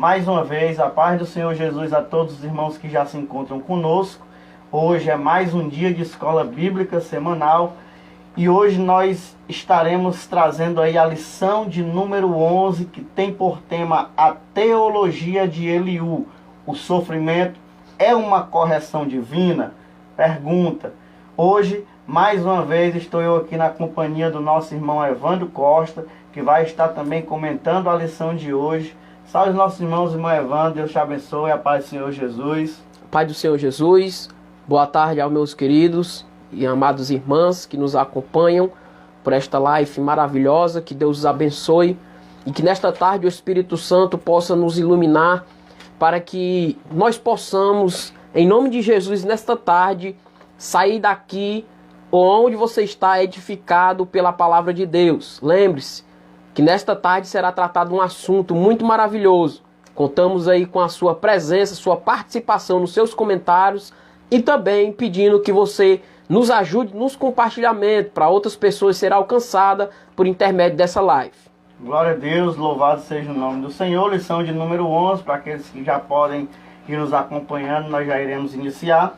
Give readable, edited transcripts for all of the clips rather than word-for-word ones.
Mais uma vez, a paz do Senhor Jesus a todos os irmãos que já se encontram conosco. Hoje é mais um dia de escola bíblica semanal e hoje nós estaremos trazendo aí a lição de número 11, que tem por tema a teologia de Eliú. O sofrimento é uma correção divina? Pergunta. Hoje, mais uma vez, estou eu aqui na companhia do nosso irmão Evandro Costa, que vai estar também comentando a lição de hoje. Salve os nossos irmãos, irmão Evandro, Deus te abençoe, a paz do Senhor Jesus. Pai do Senhor Jesus, boa tarde aos meus queridos e amados irmãs que nos acompanham por esta live maravilhosa, que Deus os abençoe e que nesta tarde o Espírito Santo possa nos iluminar para que nós possamos, em nome de Jesus, nesta tarde, sair daqui onde você está edificado pela palavra de Deus. Lembre-se que nesta tarde será tratado um assunto muito maravilhoso. Contamos aí com a sua presença, sua participação nos seus comentários e também pedindo que você nos ajude nos compartilhamentos para outras pessoas serem alcançadas por intermédio dessa live. Glória a Deus, louvado seja o nome do Senhor. Lição de número 11, para aqueles que já podem ir nos acompanhando, nós já iremos iniciar.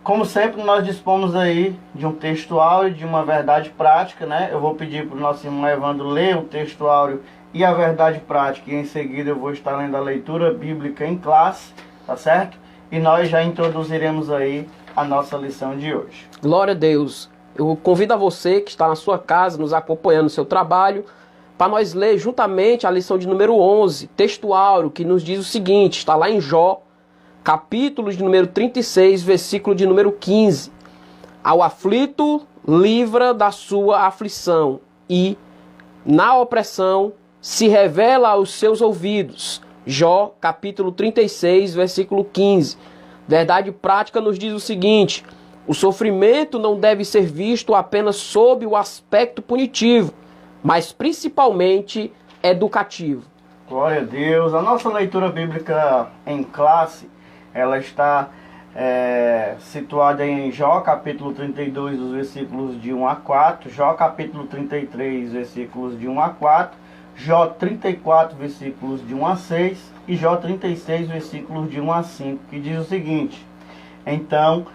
Como sempre, nós dispomos aí de um texto áureo, de uma verdade prática, né? Eu vou pedir para o nosso irmão Evandro ler o texto áureo e a verdade prática, e em seguida eu vou estar lendo a leitura bíblica em classe, tá certo? E nós já introduziremos aí a nossa lição de hoje. Glória a Deus. Eu convido a você que está na sua casa, nos acompanhando no seu trabalho, para nós ler juntamente a lição de número 11, texto áureo, que nos diz o seguinte, está lá em Jó, capítulo de número 36, versículo de número 15. Ao aflito, livra da sua aflição, e na opressão se revela aos seus ouvidos. Jó, capítulo 36, versículo 15. Verdade prática nos diz o seguinte: o sofrimento não deve ser visto apenas sob o aspecto punitivo, mas principalmente educativo. Glória a Deus. A nossa leitura bíblica em classe, ela está situada em Jó, capítulo 32, os versículos de 1 a 4, Jó, capítulo 33, versículos de 1 a 4, Jó 34, versículos de 1 a 6 e Jó 36, versículos de 1 a 5, que diz o seguinte: Então,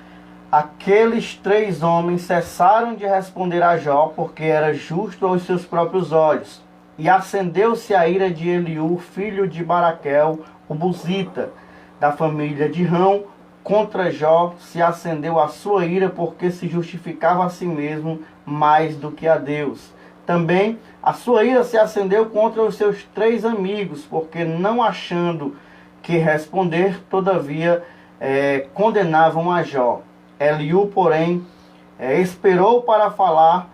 aqueles três homens cessaram de responder a Jó, porque era justo aos seus próprios olhos. E acendeu-se a ira de Eliú, filho de Baraquel, o Buzita, da família de Rão. Contra Jó se acendeu a sua ira, porque se justificava a si mesmo mais do que a Deus. Também a sua ira se acendeu contra os seus três amigos, porque não achando que responder, todavia condenavam a Jó. Eliú, porém, esperou para falar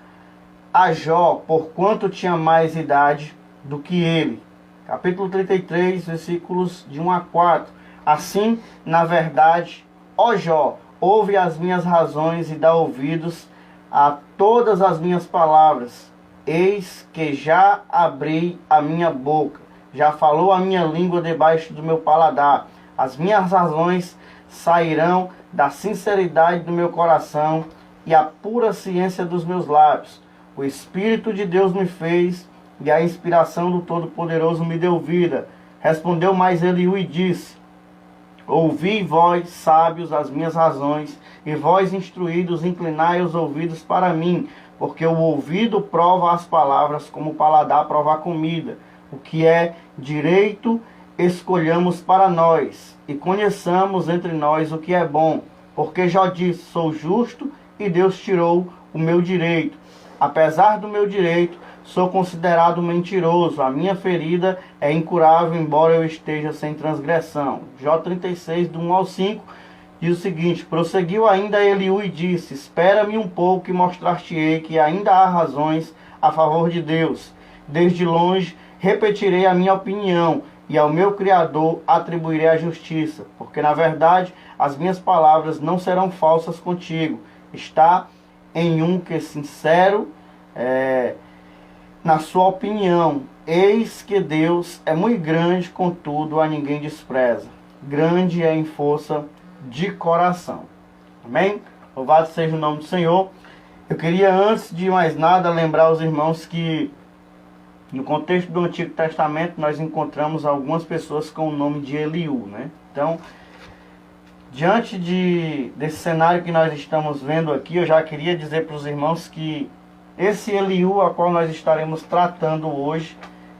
a Jó, porquanto tinha mais idade do que ele. Capítulo 33, versículos de 1 a 4. Assim, na verdade, ó Jó, ouve as minhas razões e dá ouvidos a todas as minhas palavras. Eis que já abri a minha boca, já falou a minha língua debaixo do meu paladar. As minhas razões sairão da sinceridade do meu coração e a pura ciência dos meus lábios. O Espírito de Deus me fez e a inspiração do Todo-Poderoso me deu vida. Respondeu mais Eliú e disse: Ouvi vós, sábios, as minhas razões, e vós, instruídos, inclinai os ouvidos para mim, porque o ouvido prova as palavras, como o paladar prova a comida. O que é direito, escolhamos para nós, e conheçamos entre nós o que é bom. Porque Jó disse: sou justo, e Deus tirou o meu direito. Apesar do meu direito, sou considerado mentiroso. A minha ferida é incurável, embora eu esteja sem transgressão. Jó 36, do 1 ao 5, diz o seguinte: prosseguiu ainda Eliú e disse: espera-me um pouco e mostrar-te-ei que ainda há razões a favor de Deus. Desde longe repetirei a minha opinião, e ao meu Criador atribuirei a justiça. Porque, na verdade, as minhas palavras não serão falsas contigo. Está em um que é sincero na sua opinião. Eis que Deus é muito grande, contudo a ninguém despreza. Grande é em força de coração. Amém? Louvado seja o nome do Senhor. Eu queria, antes de mais nada, lembrar os irmãos que No contexto do Antigo Testamento, nós encontramos algumas pessoas com o nome de Eliú, né? Então, diante desse cenário que nós estamos vendo aqui, eu já queria dizer para os irmãos que esse Eliú a qual nós estaremos tratando hoje,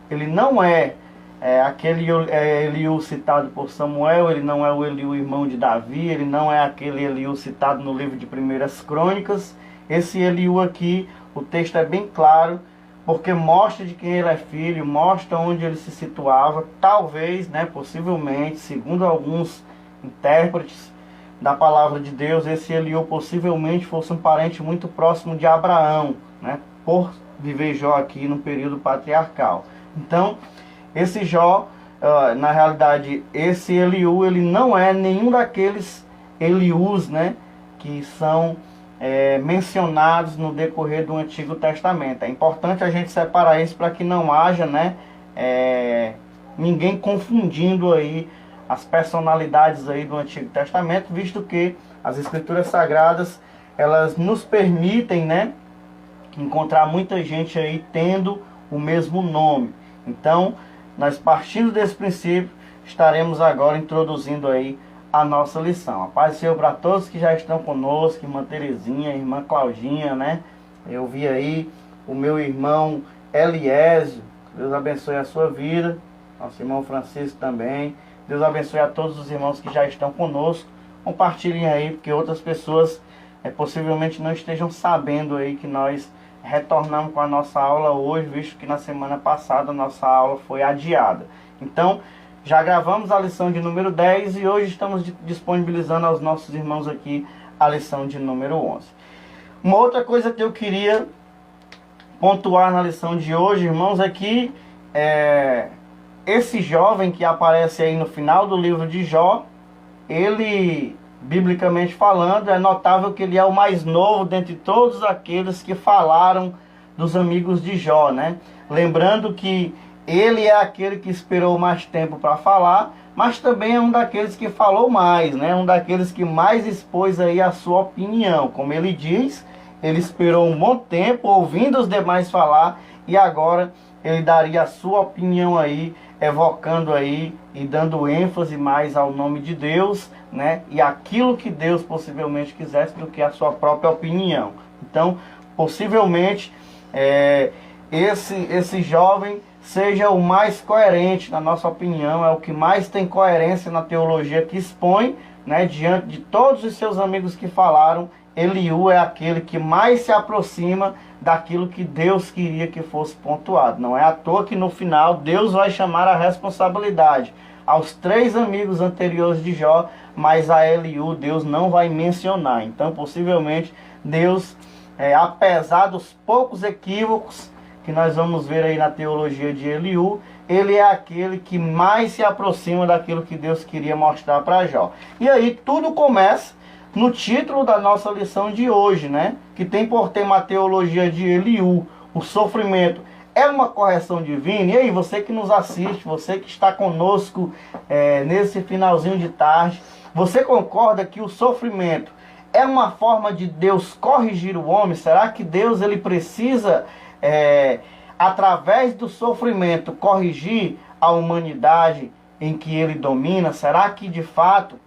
ele não é aquele Eliú citado por Samuel, ele não é o Eliú irmão de Davi, ele não é aquele Eliú citado no livro de 1 Crônicas. Esse Eliú aqui, o texto é bem claro, porque mostra de quem ele é filho, mostra onde ele se situava. Talvez, né, possivelmente, segundo alguns intérpretes da palavra de Deus, esse Eliú possivelmente fosse um parente muito próximo de Abraão, né, por viver Jó aqui no período patriarcal. Então, esse Jó, na realidade, esse Eliú, ele não é nenhum daqueles Eliús, né, que são mencionados no decorrer do Antigo Testamento. É importante a gente separar isso para que não haja, né, ninguém confundindo aí as personalidades aí do Antigo Testamento, visto que as Escrituras Sagradas, elas nos permitem, né, encontrar muita gente aí tendo o mesmo nome. Então, nós partindo desse princípio, estaremos agora introduzindo aí a nossa lição. A paz do Senhor para todos que já estão conosco, irmã Terezinha, irmã Claudinha, né? Eu vi aí o meu irmão Eliésio, Deus abençoe a sua vida, nosso irmão Francisco também. Deus abençoe a todos os irmãos que já estão conosco. Compartilhem aí, porque outras pessoas possivelmente não estejam sabendo aí que nós retornamos com a nossa aula hoje, visto que na semana passada a nossa aula foi adiada. Então, já gravamos a lição de número 10 e hoje estamos disponibilizando aos nossos irmãos aqui a lição de número 11. Uma outra coisa que eu queria pontuar na lição de hoje, irmãos, é que esse jovem que aparece aí no final do livro de Jó, ele, biblicamente falando, é notável que ele é o mais novo dentre todos aqueles que falaram dos amigos de Jó, né? Lembrando que ele é aquele que esperou mais tempo para falar, mas também é um daqueles que falou mais, né? Um daqueles que mais expôs aí a sua opinião. Como ele diz, ele esperou um bom tempo ouvindo os demais falar e agora ele daria a sua opinião aí, evocando aí e dando ênfase mais ao nome de Deus, né? E aquilo que Deus possivelmente quisesse do que a sua própria opinião. Então, possivelmente, esse jovem seja o mais coerente, na nossa opinião, é o que mais tem coerência na teologia que expõe, né? Diante de todos os seus amigos que falaram, Eliú é aquele que mais se aproxima daquilo que Deus queria que fosse pontuado. Não é à toa que no final Deus vai chamar a responsabilidade aos 3 amigos anteriores de Jó, mas a Eliú Deus não vai mencionar. Então, possivelmente, Deus, apesar dos poucos equívocos que nós vamos ver aí na teologia de Eliú, ele é aquele que mais se aproxima daquilo que Deus queria mostrar para Jó. E aí tudo começa no título da nossa lição de hoje, né? Que tem por tema a teologia de Eliú, o sofrimento é uma correção divina. E aí, você que nos assiste, você que está conosco nesse finalzinho de tarde, você concorda que o sofrimento é uma forma de Deus corrigir o homem? Será que Deus ele precisa, através do sofrimento, corrigir a humanidade em que ele domina? Será que de fato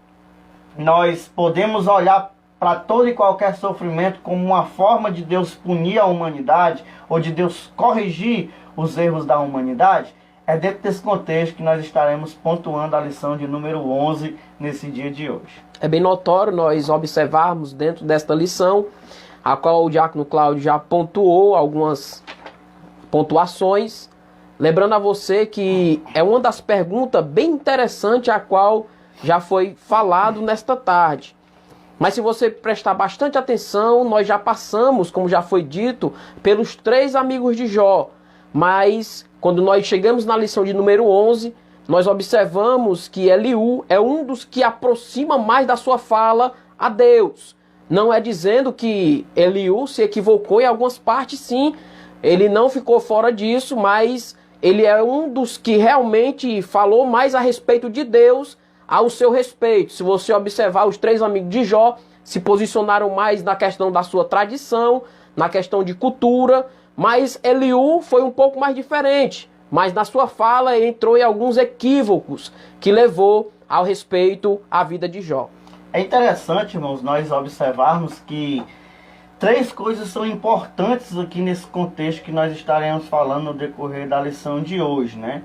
nós podemos olhar para todo e qualquer sofrimento como uma forma de Deus punir a humanidade ou de Deus corrigir os erros da humanidade? É dentro desse contexto que nós estaremos pontuando a lição de número 11 nesse dia de hoje. É bem notório nós observarmos dentro desta lição, a qual o diácono Cláudio já pontuou algumas pontuações, lembrando a você que é uma das perguntas bem interessantes a qual já foi falado nesta tarde. Mas se você prestar bastante atenção, nós já passamos, como já foi dito, pelos 3 amigos de Jó. Mas quando nós chegamos na lição de número 11, nós observamos que Eliú é um dos que aproxima mais da sua fala a Deus. Não é dizendo que Eliú se equivocou em algumas partes, sim. Ele não ficou fora disso, mas ele é um dos que realmente falou mais a respeito de Deus, ao seu respeito. Se você observar, os 3 amigos de Jó se posicionaram mais na questão da sua tradição, na questão de cultura, mas Eliú foi um pouco mais diferente. Mas na sua fala ele entrou em alguns equívocos que levou ao respeito à vida de Jó. É interessante, irmãos, nós observarmos que três coisas são importantes aqui nesse contexto que nós estaremos falando no decorrer da lição de hoje, né?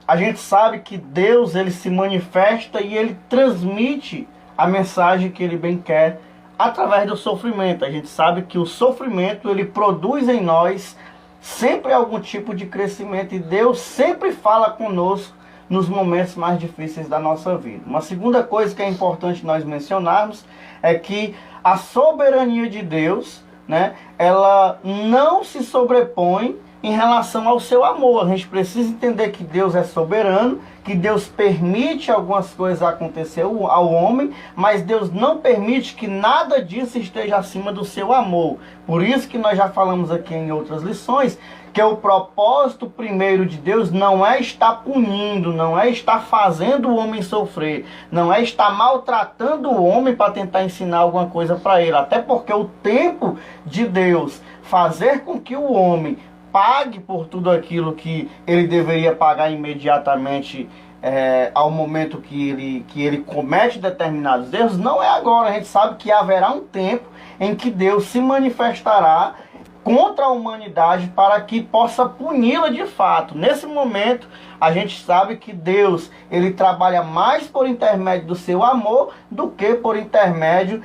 A gente sabe que Deus, ele se manifesta e ele transmite a mensagem que ele bem quer através do sofrimento. A gente sabe que o sofrimento, ele produz em nós sempre algum tipo de crescimento e Deus sempre fala conosco nos momentos mais difíceis da nossa vida. Uma segunda coisa que é importante nós mencionarmos é que a soberania de Deus, né, ela não se sobrepõe em relação ao seu amor. A gente precisa entender que Deus é soberano, que Deus permite algumas coisas acontecer ao homem, mas Deus não permite que nada disso esteja acima do seu amor. Por isso que nós já falamos aqui em outras lições, que o propósito primeiro de Deus não é estar punindo, não é estar fazendo o homem sofrer, não é estar maltratando o homem para tentar ensinar alguma coisa para ele. Até porque o tempo de Deus fazer com que o homem pague por tudo aquilo que ele deveria pagar imediatamente ao momento que ele comete determinados erros, não é agora. A gente sabe que haverá um tempo em que Deus se manifestará contra a humanidade para que possa puni-la de fato. Nesse momento, a gente sabe que Deus, ele trabalha mais por intermédio do seu amor do que por intermédio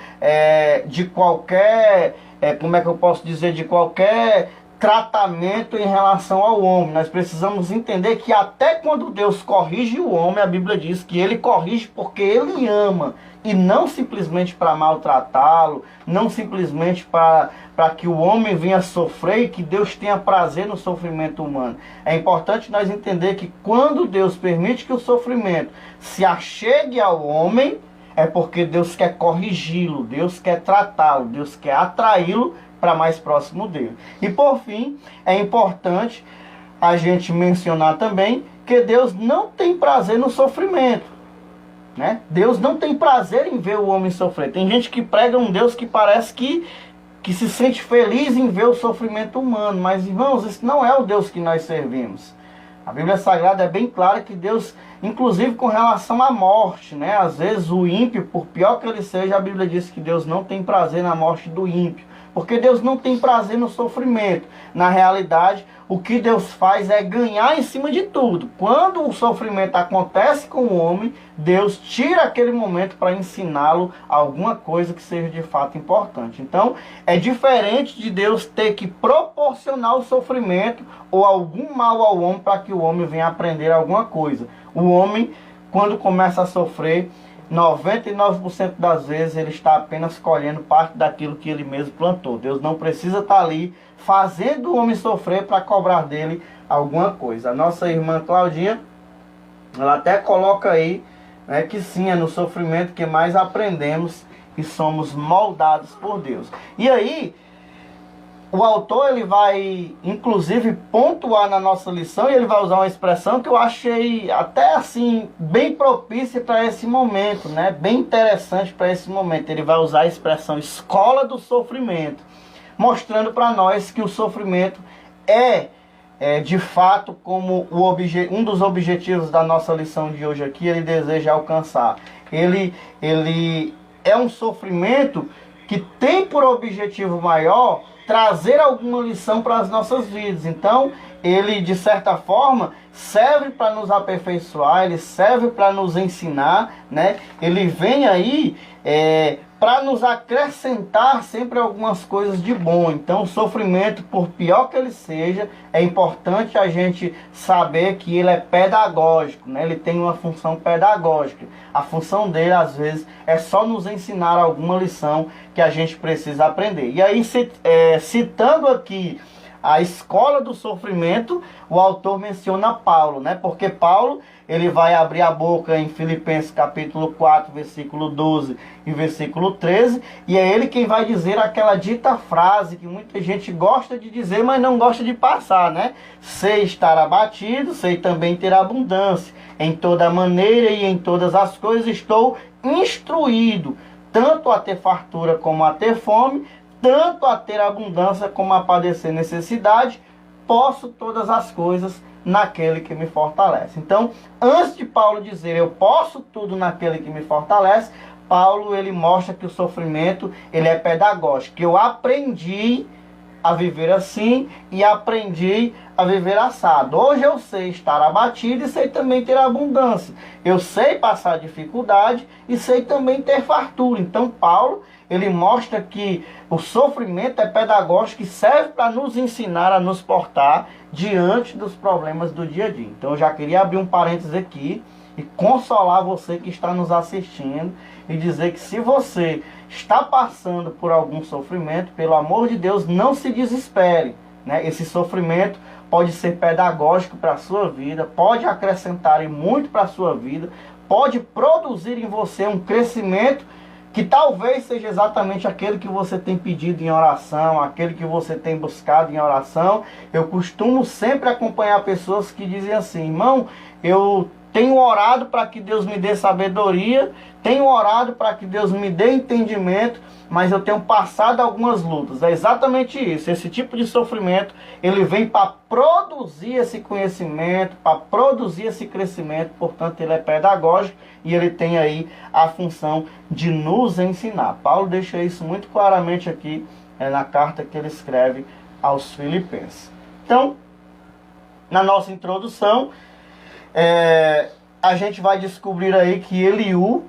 de qualquer, como é que eu posso dizer, de qualquer tratamento em relação ao homem. Nós precisamos entender que até quando Deus corrige o homem, a Bíblia diz que ele corrige porque ele ama, e não simplesmente para maltratá-lo, não simplesmente para que o homem venha sofrer e que Deus tenha prazer no sofrimento humano. É importante nós entender que quando Deus permite que o sofrimento se achegue ao homem, é porque Deus quer corrigi-lo, Deus quer tratá-lo, Deus quer atraí-lo para mais próximo dele. E por fim, é importante a gente mencionar também que Deus não tem prazer no sofrimento, né? Deus não tem prazer em ver o homem sofrer. Tem gente que prega um Deus que parece que se sente feliz em ver o sofrimento humano. Mas, irmãos, isso não é o Deus que nós servimos. A Bíblia Sagrada é bem clara que Deus, inclusive com relação à morte, né? Às vezes o ímpio, por pior que ele seja, a Bíblia diz que Deus não tem prazer na morte do ímpio. Porque Deus não tem prazer no sofrimento. Na realidade, o que Deus faz é ganhar em cima de tudo. Quando o sofrimento acontece com o homem, Deus tira aquele momento para ensiná-lo alguma coisa que seja de fato importante. Então, é diferente de Deus ter que proporcionar o sofrimento ou algum mal ao homem para que o homem venha aprender alguma coisa. O homem, quando começa a sofrer, 99% das vezes ele está apenas colhendo parte daquilo que ele mesmo plantou. Deus não precisa estar ali fazendo o homem sofrer para cobrar dele alguma coisa. A nossa irmã Claudinha, ela até coloca aí, né, que sim, é no sofrimento que mais aprendemos e somos moldados por Deus. E aí, o autor, ele vai, inclusive, pontuar na nossa lição, e ele vai usar uma expressão que eu achei até, assim, bem propícia para esse momento, né? Bem interessante para esse momento. Ele vai usar a expressão escola do sofrimento, mostrando para nós que o sofrimento de fato, como um dos objetivos da nossa lição de hoje aqui, ele deseja alcançar. Ele é um sofrimento que tem por objetivo maior trazer alguma lição para as nossas vidas. Então, ele, de certa forma, serve para nos aperfeiçoar, ele serve para nos ensinar, né? Ele vem aí para nos acrescentar sempre algumas coisas de bom. Então, o sofrimento, por pior que ele seja, é importante a gente saber que ele é pedagógico, né? Ele tem uma função pedagógica. A função dele, às vezes, é só nos ensinar alguma lição que a gente precisa aprender. E aí, citando aqui a escola do sofrimento, o autor menciona Paulo, né? Porque Paulo, ele vai abrir a boca em Filipenses capítulo 4, versículo 12 e versículo 13, e é ele quem vai dizer aquela dita frase que muita gente gosta de dizer, mas não gosta de passar, né? Sei estar abatido, sei também ter abundância. Em toda maneira e em todas as coisas estou instruído, tanto a ter fartura como a ter fome, tanto a ter abundância como a padecer necessidade, posso todas as coisas naquele que me fortalece. Então, antes de Paulo dizer eu posso tudo naquele que me fortalece, Paulo ele mostra que o sofrimento ele é pedagógico, que eu aprendi a viver assim e aprendi a viver assado. Hoje eu sei estar abatido e sei também ter abundância. Eu sei passar dificuldade e sei também ter fartura. Então Paulo ele mostra que o sofrimento é pedagógico e serve para nos ensinar a nos portar diante dos problemas do dia a dia. Então eu já queria abrir um parênteses aqui e consolar você que está nos assistindo e dizer que se você está passando por algum sofrimento, pelo amor de Deus, não se desespere, né? Esse sofrimento pode ser pedagógico para a sua vida, pode acrescentar muito para a sua vida, pode produzir em você um crescimento que talvez seja exatamente aquele que você tem pedido em oração, aquele que você tem buscado em oração. Eu costumo sempre acompanhar pessoas que dizem assim: irmão, eu tenho orado para que Deus me dê sabedoria, tenho orado para que Deus me dê entendimento, mas eu tenho passado algumas lutas. É exatamente isso. Esse tipo de sofrimento, ele vem para produzir esse conhecimento, para produzir esse crescimento. Portanto, ele é pedagógico e ele tem aí a função de nos ensinar. Paulo deixa isso muito claramente aqui na carta que ele escreve aos Filipenses. Então, na nossa introdução, a gente vai descobrir aí que Eliú,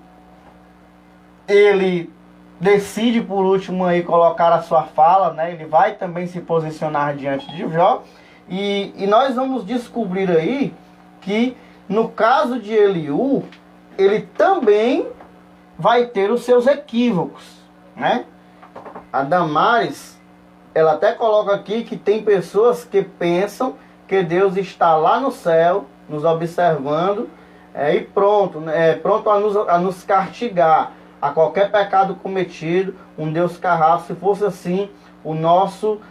ele decide por último aí colocar a sua fala, né? Ele vai também se posicionar diante de Jó, e nós vamos descobrir aí que no caso de Eliú, ele também vai ter os seus equívocos, né? A Damares, ela até coloca aqui que tem pessoas que pensam que Deus está lá no céu nos observando e pronto, pronto a nos castigar a qualquer pecado cometido, um Deus carrasco. Se fosse assim, o nosso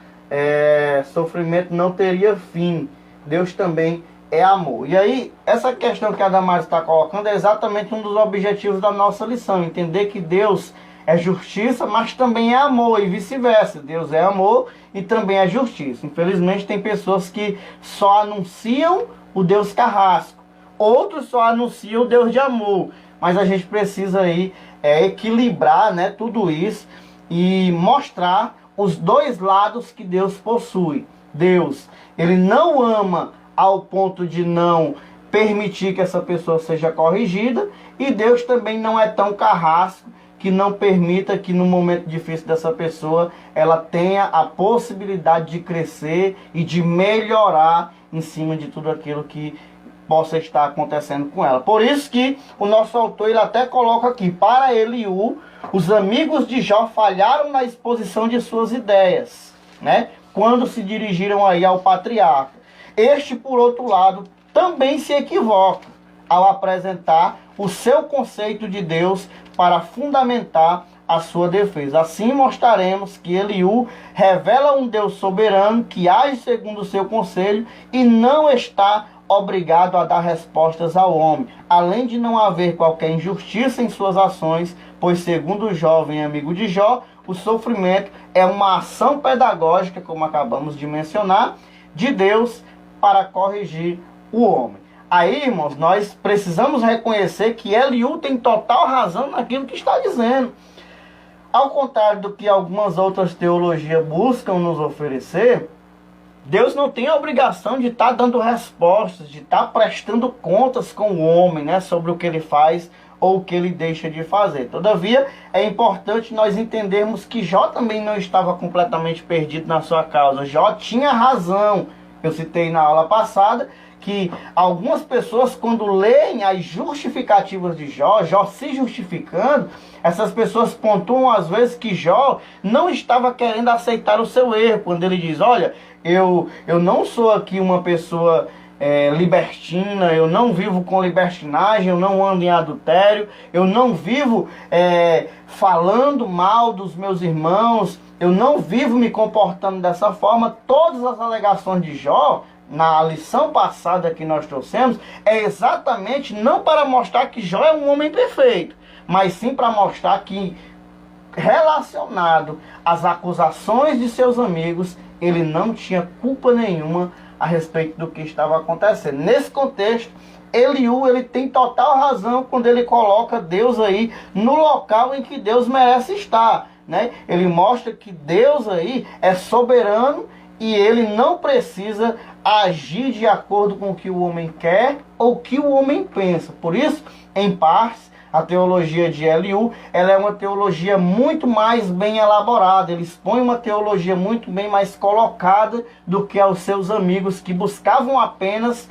sofrimento não teria fim. Deus também é amor. E aí, essa questão que a Damares está colocando é exatamente um dos objetivos da nossa lição, entender que Deus é justiça, mas também é amor, e vice-versa. Deus é amor e também é justiça. Infelizmente, tem pessoas que só anunciam o Deus carrasco, outros só anunciam o Deus de amor, mas a gente precisa aí equilibrar, né, tudo isso e mostrar os dois lados que Deus possui. Deus, ele não ama ao ponto de não permitir que essa pessoa seja corrigida, e Deus também não é tão carrasco que não permita que no momento difícil dessa pessoa ela tenha a possibilidade de crescer e de melhorar em cima de tudo aquilo que possa estar acontecendo com ela. Por isso que o nosso autor ele até coloca aqui: para Eliú, os amigos de Jó falharam na exposição de suas ideias, né? Quando se dirigiram aí ao patriarca. Este, por outro lado, também se equivoca ao apresentar o seu conceito de Deus para fundamentar a sua defesa. Assim mostraremos que Eliú revela um Deus soberano que age segundo o seu conselho e não está obrigado a dar respostas ao homem, além de não haver qualquer injustiça em suas ações, pois segundo o jovem amigo de Jó, o sofrimento é uma ação pedagógica, como acabamos de mencionar, de Deus para corrigir o homem. Aí, irmãos, nós precisamos reconhecer que Eliú tem total razão naquilo que está dizendo. Ao contrário do que algumas outras teologias buscam nos oferecer, Deus não tem a obrigação de estar dando respostas, de estar prestando contas com o homem, né, sobre o que ele faz ou o que ele deixa de fazer. Todavia, é importante nós entendermos que Jó também não estava completamente perdido na sua causa. Jó tinha razão. Eu citei na aula passada que algumas pessoas, quando leem as justificativas de Jó, Jó se justificando, essas pessoas pontuam às vezes que Jó não estava querendo aceitar o seu erro, quando ele diz: olha, eu não sou aqui uma pessoa libertina, eu não vivo com libertinagem, eu não ando em adultério, eu não vivo falando mal dos meus irmãos, eu não vivo me comportando dessa forma. Todas as alegações de Jó, na lição passada que nós trouxemos, é exatamente não para mostrar que Jó é um homem perfeito, mas sim para mostrar que relacionado às acusações de seus amigos, ele não tinha culpa nenhuma a respeito do que estava acontecendo. Nesse contexto, Eliú, ele tem total razão quando ele coloca Deus aí no local em que Deus merece estar, né? Ele mostra que Deus aí é soberano e ele não precisa agir de acordo com o que o homem quer ou o que o homem pensa. Por isso, em partes, a teologia de Eliú, ela é uma teologia muito mais bem elaborada. Ele expõe uma teologia muito bem mais colocada do que aos seus amigos, que buscavam apenas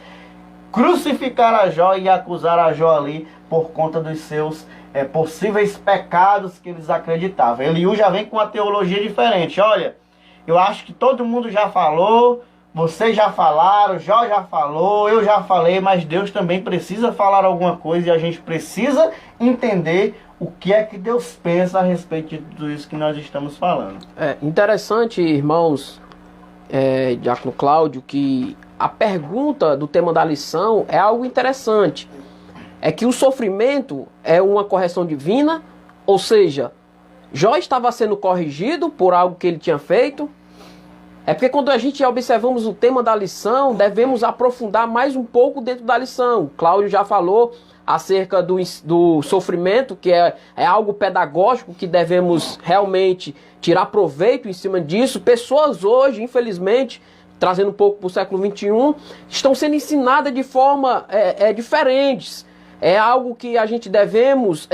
crucificar a Jó e acusar a Jó ali por conta dos seus possíveis pecados que eles acreditavam. Eliú já vem com uma teologia diferente. Olha, eu acho que todo mundo já falou, vocês já falaram, Jó já falou, eu já falei, mas Deus também precisa falar alguma coisa e a gente precisa entender o que é que Deus pensa a respeito de tudo isso que nós estamos falando. É interessante, irmãos, Diácono Cláudio, que a pergunta do tema da lição é algo interessante. É que o sofrimento é uma correção divina, ou seja, Jó estava sendo corrigido por algo que ele tinha feito. É porque quando a gente observamos o tema da lição, devemos aprofundar mais um pouco dentro da lição. Cláudio já falou acerca do sofrimento, que é algo pedagógico que devemos realmente tirar proveito em cima disso. Pessoas hoje, infelizmente, trazendo um pouco para o século XXI, estão sendo ensinadas de forma diferentes. É algo que a gente devemos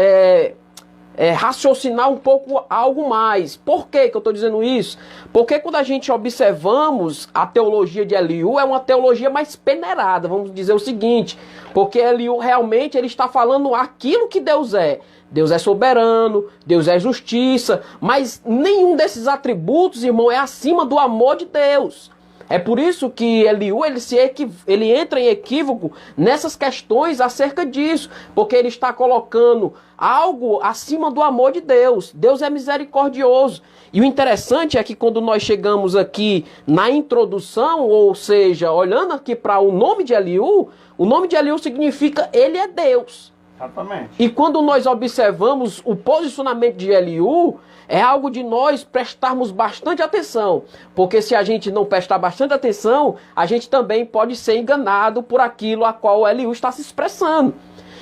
raciocinar um pouco algo mais. Por que eu estou dizendo isso? Porque quando a gente observamos a teologia de Eliú, é uma teologia mais peneirada, vamos dizer o seguinte, porque Eliú realmente ele está falando aquilo que Deus é. Deus é soberano, Deus é justiça, mas nenhum desses atributos, irmão, é acima do amor de Deus. É por isso que Eliú ele entra em equívoco nessas questões acerca disso, porque ele está colocando algo acima do amor de Deus. Deus é misericordioso. E o interessante é que quando nós chegamos aqui na introdução, ou seja, olhando aqui para o nome de Eliú, o nome de Eliú significa ele é Deus. Exatamente. E quando nós observamos o posicionamento de Eliú, é algo de nós prestarmos bastante atenção, porque se a gente não prestar bastante atenção, a gente também pode ser enganado por aquilo a qual Eliú está se expressando.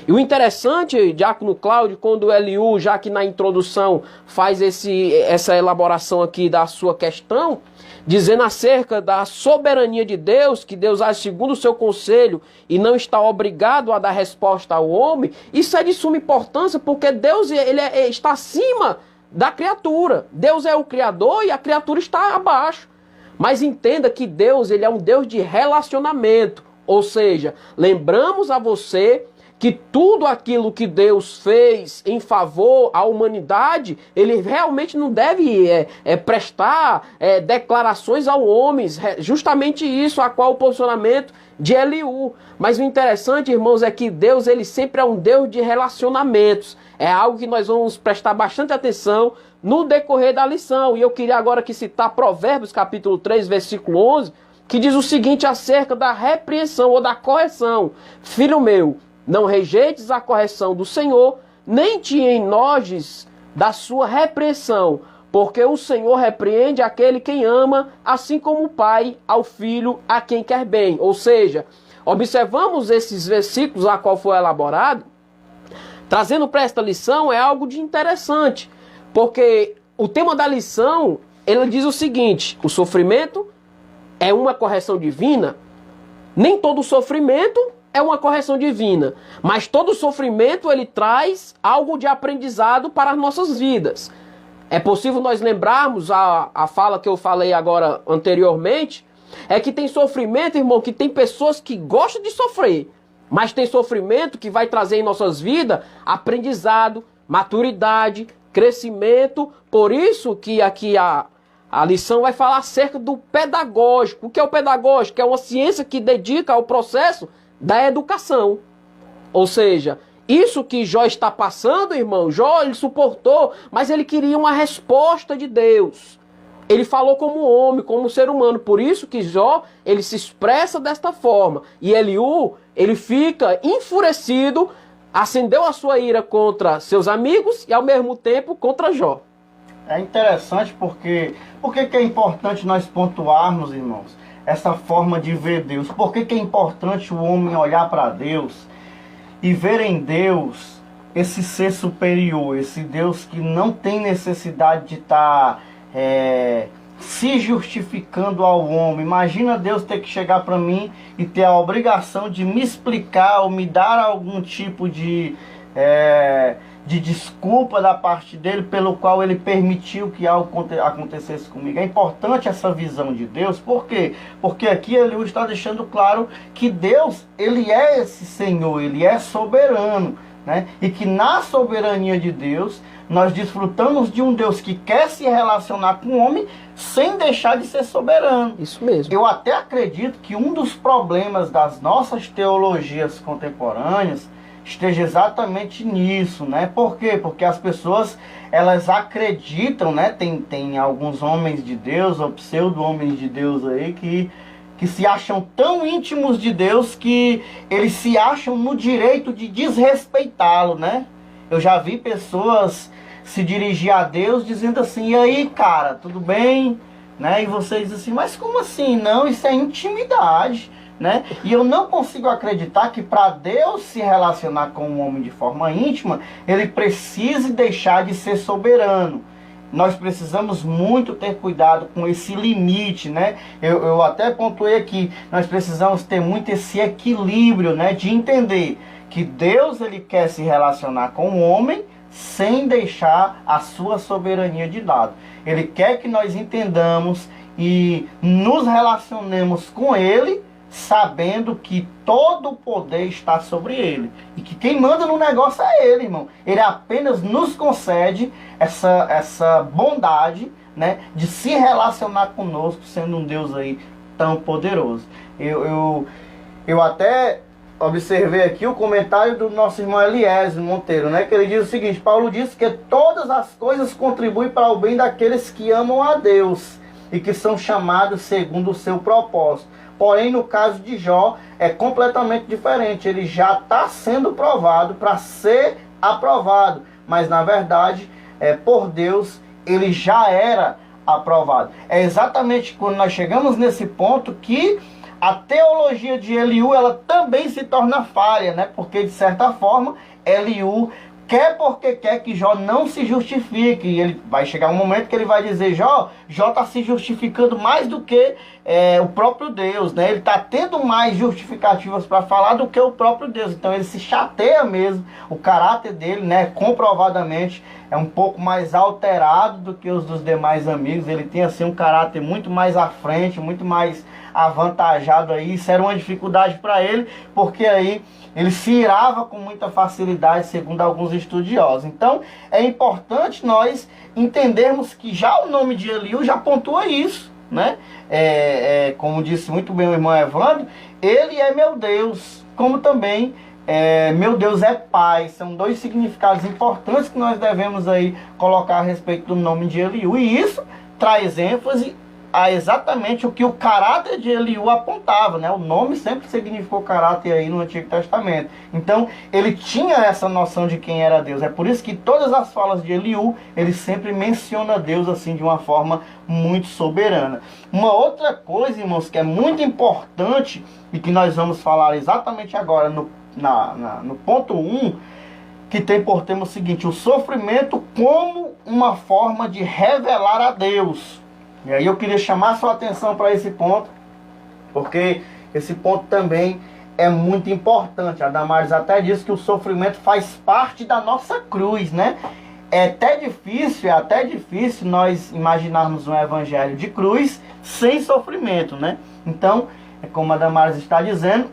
E o interessante, Diácono Cláudio, quando Eliú, já que na introdução faz essa elaboração aqui da sua questão, dizendo acerca da soberania de Deus, que Deus age segundo o seu conselho e não está obrigado a dar resposta ao homem, isso é de suma importância, porque Deus está acima da criatura. Deus é o Criador e a criatura está abaixo. Mas entenda que Deus ele é um Deus de relacionamento. Ou seja, lembramos a você que tudo aquilo que Deus fez em favor à humanidade, ele realmente não deve prestar declarações ao homem. Justamente isso a qual o posicionamento de Eliú. Mas o interessante, irmãos, é que Deus ele sempre é um Deus de relacionamentos. É algo que nós vamos prestar bastante atenção no decorrer da lição. E eu queria agora aqui citar Provérbios capítulo 3, versículo 11, que diz o seguinte acerca da repreensão ou da correção. Filho meu, não rejeites a correção do Senhor, nem te enojes da sua repreensão, porque o Senhor repreende aquele quem ama, assim como o pai ao filho a quem quer bem. Ou seja, observamos esses versículos a qual foi elaborado, trazendo para esta lição é algo de interessante, porque o tema da lição, ele diz o seguinte: o sofrimento é uma correção divina. Nem todo sofrimento é uma correção divina, mas todo sofrimento ele traz algo de aprendizado para as nossas vidas. É possível nós lembrarmos a fala que eu falei agora anteriormente, é que tem sofrimento, irmão, que tem pessoas que gostam de sofrer, mas tem sofrimento que vai trazer em nossas vidas aprendizado, maturidade, crescimento. Por isso que aqui a lição vai falar acerca do pedagógico. O que é o pedagógico? É uma ciência que dedica ao processo da educação. Ou seja, isso que Jó está passando, irmão, Jó ele suportou, mas ele queria uma resposta de Deus. Ele falou como homem, como ser humano. Por isso que Jó, ele se expressa desta forma. E Eliú, ele fica enfurecido, acendeu a sua ira contra seus amigos e ao mesmo tempo contra Jó. É interessante por que é importante nós pontuarmos, irmãos, essa forma de ver Deus? Por que é importante o homem olhar para Deus e ver em Deus esse ser superior, esse Deus que não tem necessidade de estar se justificando ao homem? Imagina Deus ter que chegar para mim e ter a obrigação de me explicar ou me dar algum tipo de desculpa da parte dele pelo qual ele permitiu que algo acontecesse comigo. É importante essa visão de Deus. Por quê? Porque aqui ele está deixando claro que Deus, ele é esse Senhor, ele é soberano, né? E que na soberania de Deus nós desfrutamos de um Deus que quer se relacionar com o homem sem deixar de ser soberano. Isso mesmo. Eu até acredito que um dos problemas das nossas teologias contemporâneas esteja exatamente nisso, né? Por quê? Porque as pessoas, elas acreditam, né? Tem alguns homens de Deus, ou pseudo-homens de Deus aí, que se acham tão íntimos de Deus que eles se acham no direito de desrespeitá-lo, né? Eu já vi pessoas se dirigir a Deus dizendo assim: e aí, cara, tudo bem? Né? E vocês dizem assim: mas como assim? Não, isso é intimidade. Né? E eu não consigo acreditar que para Deus se relacionar com um homem de forma íntima, ele precise deixar de ser soberano. Nós precisamos muito ter cuidado com esse limite, né? Eu até pontuei aqui, nós precisamos ter muito esse equilíbrio, né? De entender que Deus, ele quer se relacionar com o homem sem deixar a sua soberania de lado. Ele quer que nós entendamos e nos relacionemos com ele, sabendo que todo o poder está sobre ele. E que quem manda no negócio é ele, irmão. Ele apenas nos concede essa bondade, né, de se relacionar conosco, sendo um Deus aí tão poderoso. Eu até observei aqui o comentário do nosso irmão Eliésio Monteiro, né, que ele diz o seguinte: Paulo diz que todas as coisas contribuem para o bem daqueles que amam a Deus e que são chamados segundo o seu propósito. Porém, no caso de Jó, é completamente diferente. Ele já está sendo provado para ser aprovado. Mas, na verdade, por Deus, ele já era aprovado. É exatamente quando nós chegamos nesse ponto que a teologia de Eliú, ela também se torna falha, né? Porque, de certa forma, Eliú quer porque quer que Jó não se justifique. E ele vai chegar um momento que ele vai dizer: Jó está se justificando mais do que o próprio Deus, né? Ele está tendo mais justificativas para falar do que o próprio Deus. Então ele se chateia mesmo. O caráter dele, né, comprovadamente é um pouco mais alterado do que os dos demais amigos. Ele tem assim um caráter muito mais à frente, muito mais avantajado aí. Isso era uma dificuldade para ele, porque aí ele se irava com muita facilidade, segundo alguns estudiosos. Então, é importante nós entendermos que já o nome de Eliú já pontua isso, né? Como disse muito bem o irmão Evandro, ele é meu Deus, como também meu Deus é Pai. São dois significados importantes que nós devemos aí colocar a respeito do nome de Eliú. E isso traz ênfase a exatamente o que o caráter de Eliú apontava, né? O nome sempre significou caráter aí no Antigo Testamento. Então, ele tinha essa noção de quem era Deus. É por isso que todas as falas de Eliú, ele sempre menciona Deus assim de uma forma muito soberana. Uma outra coisa, irmãos, que é muito importante e que nós vamos falar exatamente agora no ponto 1, que tem por tema o seguinte: o sofrimento como uma forma de revelar a Deus. E aí eu queria chamar a sua atenção para esse ponto, porque esse ponto também é muito importante. A Damares até disse que o sofrimento faz parte da nossa cruz, né? É até difícil nós imaginarmos um evangelho de cruz sem sofrimento, né? Então, como a Damares está dizendo,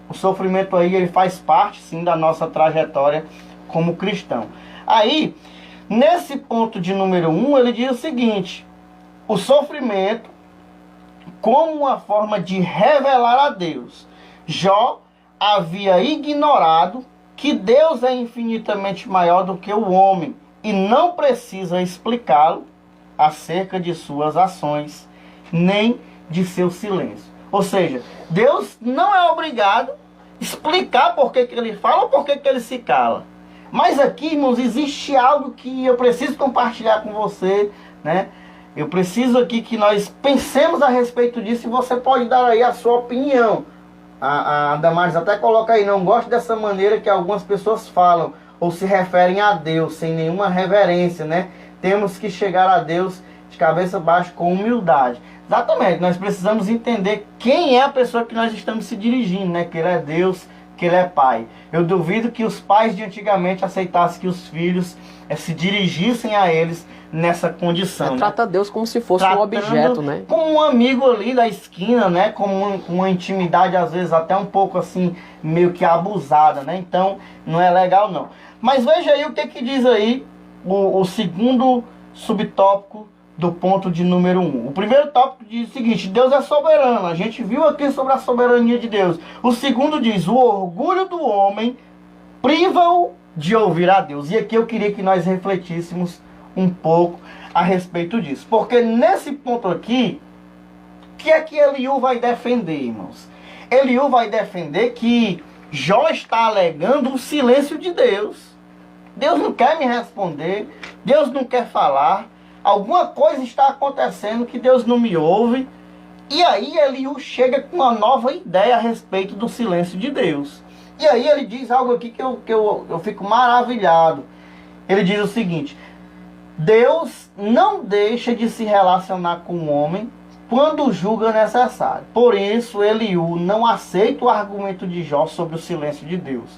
o sofrimento aí, ele faz parte sim da nossa trajetória como cristão. Aí, nesse ponto de número 1, ele diz o seguinte: o sofrimento como uma forma de revelar a Deus. Jó havia ignorado que Deus é infinitamente maior do que o homem e não precisa explicá-lo acerca de suas ações, nem de seu silêncio. Ou seja, Deus não é obrigado a explicar por que ele fala ou por que ele se cala. Mas aqui, irmãos, existe algo que eu preciso compartilhar com você, né? Eu preciso aqui que nós pensemos a respeito disso e você pode dar aí a sua opinião. A Damares até coloca aí, não gosto dessa maneira que algumas pessoas falam ou se referem a Deus sem nenhuma reverência, né? Temos que chegar a Deus de cabeça baixa com humildade. Exatamente, nós precisamos entender quem é a pessoa que nós estamos se dirigindo, né? Que Ele é Deus, que Ele é Pai. Eu duvido que os pais de antigamente aceitassem que os filhos se dirigissem a eles nessa condição. Trata Deus como se fosse um objeto, né? Como um amigo ali da esquina, né? Como uma intimidade, às vezes, até um pouco assim, meio que abusada, né? Então, não é legal, não. Mas veja aí o que diz aí o segundo subtópico do ponto de número 1. O primeiro tópico diz o seguinte: Deus é soberano. A gente viu aqui sobre a soberania de Deus. O segundo diz: o orgulho do homem priva-o de ouvir a Deus. E aqui eu queria que nós refletíssemos um pouco a respeito disso. Porque nesse ponto aqui, o que é que Eliú vai defender, irmãos? Eliú vai defender que Jó está alegando o silêncio de Deus. Deus não quer me responder, Deus não quer falar, alguma coisa está acontecendo que Deus não me ouve. E aí Eliú chega com uma nova ideia a respeito do silêncio de Deus. E aí ele diz algo aqui que eu fico maravilhado. Ele diz o seguinte: Deus não deixa de se relacionar com o homem quando julga necessário. Por isso Eliú não aceita o argumento de Jó sobre o silêncio de Deus,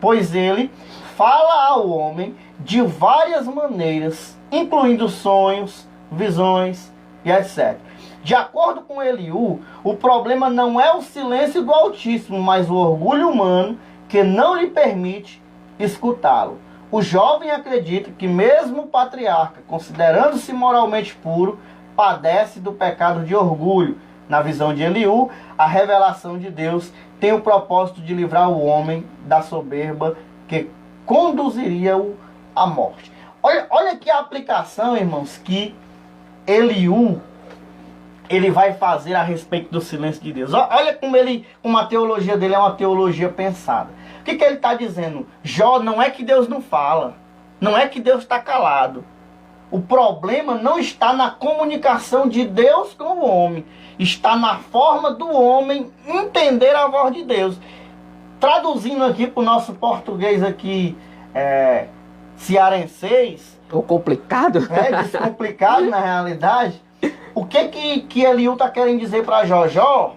pois ele fala ao homem de várias maneiras, incluindo sonhos, visões e etc. De acordo com Eliú, o problema não é o silêncio do Altíssimo, mas o orgulho humano que não lhe permite escutá-lo. O jovem acredita que mesmo o patriarca, considerando-se moralmente puro, padece do pecado de orgulho. Na visão de Eliú, a revelação de Deus tem o propósito de livrar o homem da soberba que conduziria-o à morte. Olha aqui a aplicação, irmãos, que Eliú ele vai fazer a respeito do silêncio de Deus. Olha como a teologia dele é uma teologia pensada. O que ele está dizendo? Jó, não é que Deus não fala, não é que Deus está calado. O problema não está na comunicação de Deus com o homem, está na forma do homem entender a voz de Deus. Traduzindo aqui para o nosso português aqui, cearenseis, ou complicado, descomplicado na realidade. O que Eliú está querendo dizer para Jó? Jó,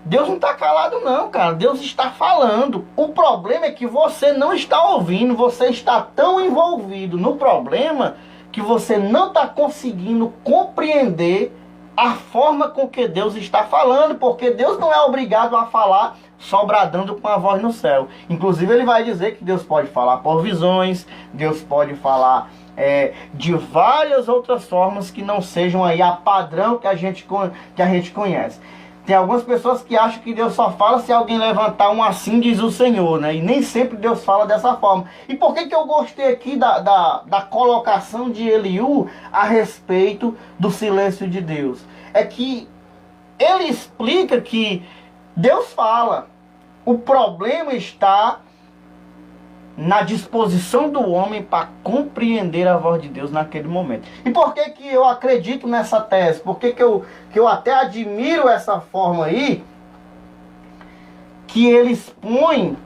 Deus não está calado não, cara. Deus está falando. O problema é que você não está ouvindo. Você está tão envolvido no problema que você não está conseguindo compreender a forma com que Deus está falando. Porque Deus não é obrigado a falar só bradando com a voz no céu. Inclusive ele vai dizer que Deus pode falar por visões. Deus pode falar de várias outras formas que não sejam aí a padrão que a gente conhece. Tem algumas pessoas que acham que Deus só fala se alguém levantar um assim diz o Senhor, né? E nem sempre Deus fala dessa forma. E por que eu gostei aqui da colocação de Eliú a respeito do silêncio de Deus? É que ele explica que Deus fala. O problema está na disposição do homem para compreender a voz de Deus naquele momento. E por que eu acredito nessa tese? Por que eu até admiro essa forma aí, que ele expõe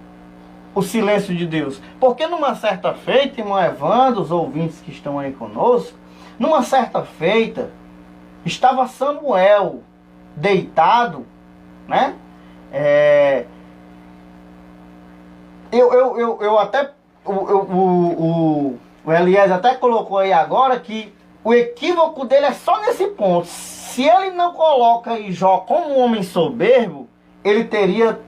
o silêncio de Deus? Porque numa certa feita, irmão Evandro, os ouvintes que estão aí conosco, numa certa feita, estava Samuel deitado, né? Eu até, o Eliezer até colocou aí agora que o equívoco dele é só nesse ponto. Se ele não coloca aí Jó como um homem soberbo, ele teria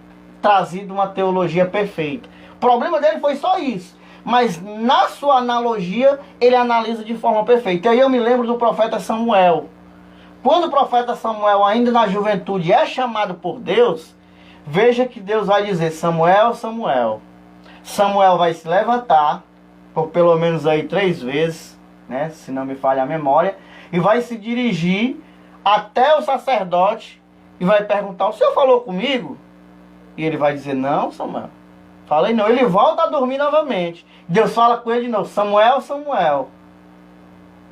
trazido uma teologia perfeita. O problema dele foi só isso. Mas na sua analogia, ele analisa de forma perfeita. E aí eu me lembro do profeta Samuel. Quando o profeta Samuel, ainda na juventude, é chamado por Deus, veja que Deus vai dizer: Samuel, Samuel. Samuel vai se levantar, por pelo menos aí 3 vezes, né, se não me falha a memória, e vai se dirigir até o sacerdote e vai perguntar: o senhor falou comigo? E ele vai dizer: não, Samuel, Falei não, ele volta a dormir novamente. Deus fala com ele de novo, Samuel, Samuel.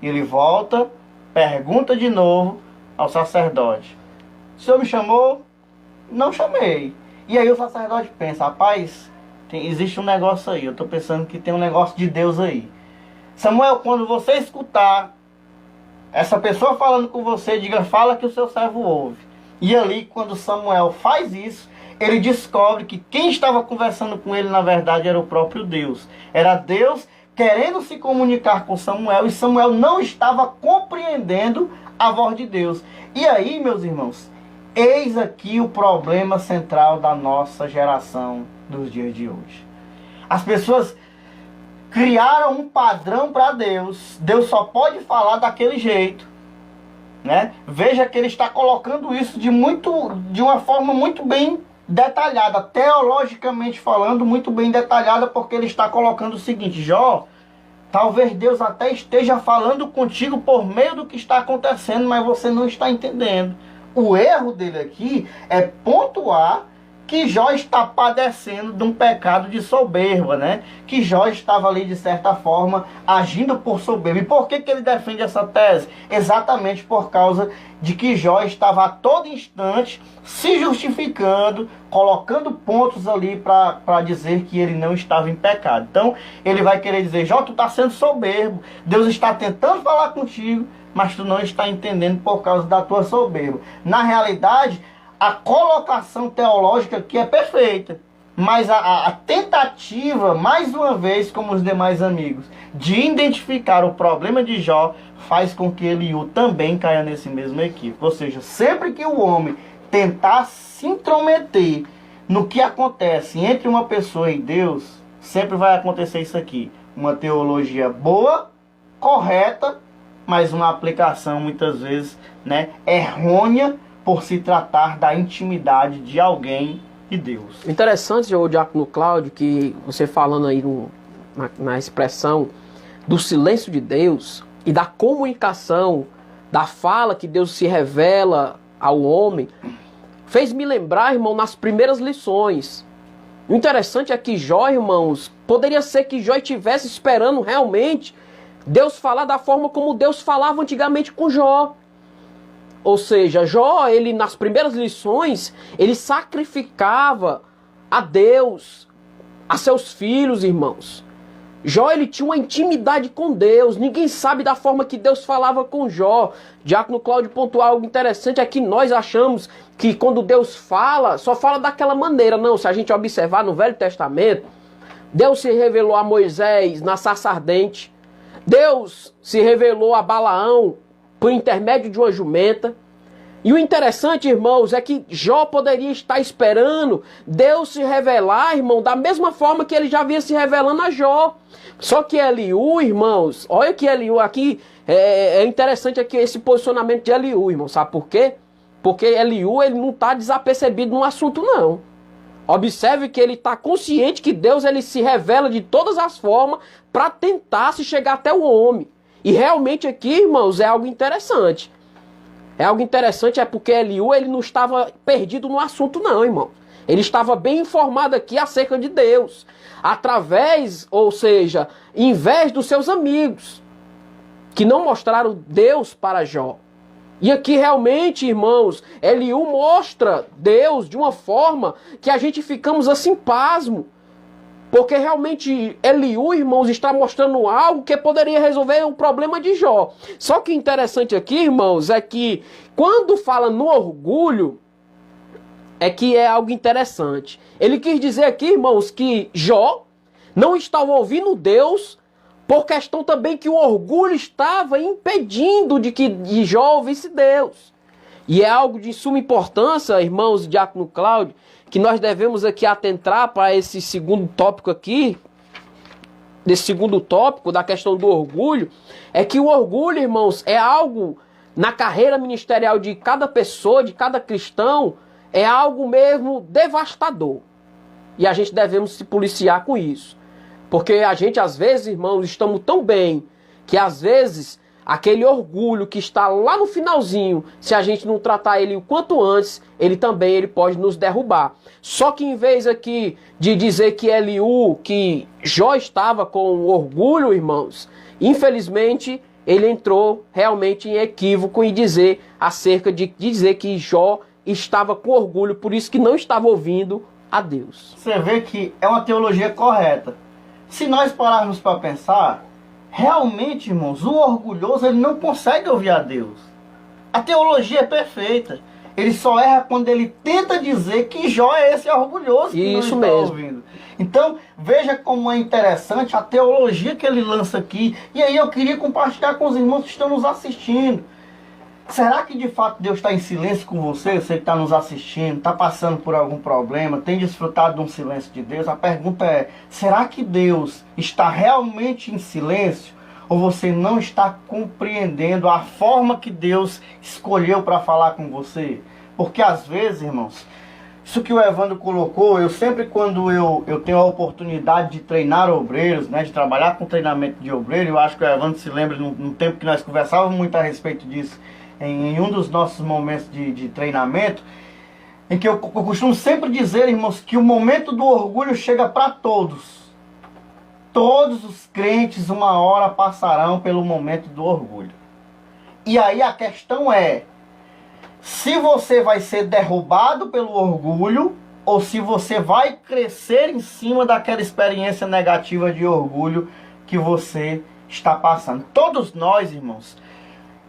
Ele volta, pergunta de novo ao sacerdote. O senhor me chamou? Não chamei. E aí o sacerdote pensa, rapaz, existe um negócio aí. Eu estou pensando que tem um negócio de Deus aí. Samuel, quando você escutar essa pessoa falando com você, diga, fala que o seu servo ouve. E ali, quando Samuel faz isso, ele descobre que quem estava conversando com ele, na verdade, era o próprio Deus. Era Deus querendo se comunicar com Samuel, e Samuel não estava compreendendo a voz de Deus. E aí, meus irmãos, eis aqui o problema central da nossa geração dos dias de hoje. As pessoas criaram um padrão para Deus. Deus só pode falar daquele jeito, né? Veja que ele está colocando isso de uma forma muito bem detalhada, teologicamente falando, muito bem detalhada, porque ele está colocando o seguinte: Jó, talvez Deus até esteja falando contigo por meio do que está acontecendo, mas você não está entendendo. O erro dele aqui é pontuar que Jó está padecendo de um pecado de soberba, né? Que Jó estava ali, de certa forma, agindo por soberba. E por que ele defende essa tese? Exatamente por causa de que Jó estava a todo instante se justificando, colocando pontos ali para dizer que ele não estava em pecado. Então, ele vai querer dizer, Jó, tu está sendo soberbo, Deus está tentando falar contigo, mas tu não está entendendo por causa da tua soberba. Na realidade, a colocação teológica aqui é perfeita, mas a tentativa, mais uma vez, como os demais amigos, de identificar o problema de Jó, faz com que Eliú também caia nesse mesmo equívoco. Ou seja, sempre que o homem tentar se intrometer no que acontece entre uma pessoa e Deus, sempre vai acontecer isso aqui: uma teologia boa, correta, mas uma aplicação muitas vezes, né, errônea, por se tratar da intimidade de alguém e Deus. Interessante, o Diácono Cláudio, que você falando aí na expressão do silêncio de Deus e da comunicação, da fala que Deus se revela ao homem, fez me lembrar, irmão, nas primeiras lições. O interessante é que Jó, irmãos, poderia ser que Jó estivesse esperando realmente Deus falar da forma como Deus falava antigamente com Jó. Ou seja, Jó, ele nas primeiras lições, ele sacrificava a Deus, a seus filhos, irmãos. Jó, ele tinha uma intimidade com Deus. Ninguém sabe da forma que Deus falava com Jó. Diácono Cláudio pontuou algo interessante, é que nós achamos que quando Deus fala, só fala daquela maneira. Não, se a gente observar no Velho Testamento, Deus se revelou a Moisés na sarça ardente. Deus se revelou a Balaão por intermédio de uma jumenta. E o interessante, irmãos, é que Jó poderia estar esperando Deus se revelar, irmão, da mesma forma que ele já vinha se revelando a Jó. Só que Eliú, irmãos, olha que Eliú aqui, é interessante aqui esse posicionamento de Eliú, irmão, sabe por quê? Porque Eliú, ele não está desapercebido no assunto, não. Observe que ele está consciente que Deus, ele se revela de todas as formas para tentar se chegar até o homem. E realmente aqui, irmãos, é algo interessante. É algo interessante, é porque Eliú, ele não estava perdido no assunto, não, irmão. Ele estava bem informado aqui acerca de Deus. Através, ou seja, em vez dos seus amigos, que não mostraram Deus para Jó. E aqui realmente, irmãos, Eliú mostra Deus de uma forma que a gente ficamos assim pasmo. Porque realmente Eliú, irmãos, está mostrando algo que poderia resolver o problema de Jó. Só que interessante aqui, irmãos, é que quando fala no orgulho, é que é algo interessante. Ele quis dizer aqui, irmãos, que Jó não estava ouvindo Deus por questão também que o orgulho estava impedindo de que Jó ouvisse Deus. E é algo de suma importância, irmãos, Diácono Cláudio, que nós devemos aqui atentar para esse segundo tópico aqui, desse segundo tópico da questão do orgulho, é que o orgulho, irmãos, é algo na carreira ministerial de cada pessoa, de cada cristão, é algo mesmo devastador. E a gente devemos se policiar com isso. Porque a gente, às vezes, irmãos, estamos tão bem que, às vezes, aquele orgulho que está lá no finalzinho, se a gente não tratar ele o quanto antes, ele pode nos derrubar. Só que em vez aqui de dizer que Eliú, que Jó estava com orgulho, irmãos, infelizmente ele entrou realmente em equívoco em dizer acerca de dizer que Jó estava com orgulho, por isso que não estava ouvindo a Deus. Você vê que é uma teologia correta. Se nós pararmos para pensar, realmente, irmãos, o orgulhoso ele não consegue ouvir a Deus. A teologia é perfeita. Ele só erra quando ele tenta dizer que Jó é esse orgulhoso que Isso não está mesmo. ouvindo. Então, veja como é interessante a teologia que ele lança aqui. E aí eu queria compartilhar com os irmãos que estão nos assistindo. Será que de fato Deus está em silêncio com você? Você que está nos assistindo, está passando por algum problema, tem desfrutado de um silêncio de Deus? A pergunta é, será que Deus está realmente em silêncio? Ou você não está compreendendo a forma que Deus escolheu para falar com você? Porque às vezes, irmãos, isso que o Evandro colocou, eu sempre quando eu tenho a oportunidade de treinar obreiros, né, de trabalhar com treinamento de obreiro, eu acho que o Evandro se lembra no tempo que nós conversávamos muito a respeito disso, em um dos nossos momentos de treinamento, em que eu costumo sempre dizer, irmãos, que o momento do orgulho chega para todos. Todos os crentes uma hora passarão pelo momento do orgulho. E aí a questão é, se você vai ser derrubado pelo orgulho, ou se você vai crescer em cima daquela experiência negativa de orgulho que você está passando. Todos nós, irmãos,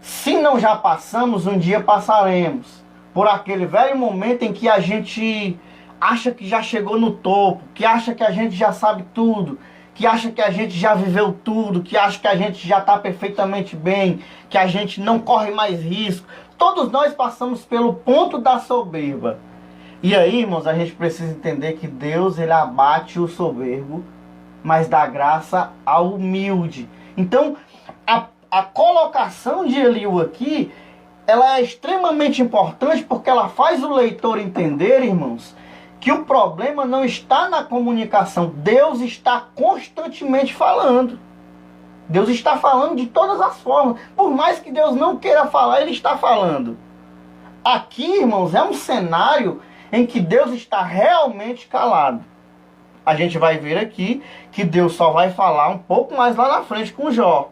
se não já passamos, um dia passaremos por aquele velho momento em que a gente acha que já chegou no topo, que acha que a gente já sabe tudo, que acha que a gente já viveu tudo, que acha que a gente já está perfeitamente bem, que a gente não corre mais risco. Todos nós passamos pelo ponto da soberba. E aí, irmãos, a gente precisa entender que Deus, ele abate o soberbo, mas dá graça ao humilde. Então, a colocação de Eliú aqui, ela é extremamente importante porque ela faz o leitor entender, irmãos, que o problema não está na comunicação. Deus está constantemente falando. Deus está falando de todas as formas. Por mais que Deus não queira falar, Ele está falando. Aqui, irmãos, é um cenário em que Deus está realmente calado. A gente vai ver aqui que Deus só vai falar um pouco mais lá na frente com Jó.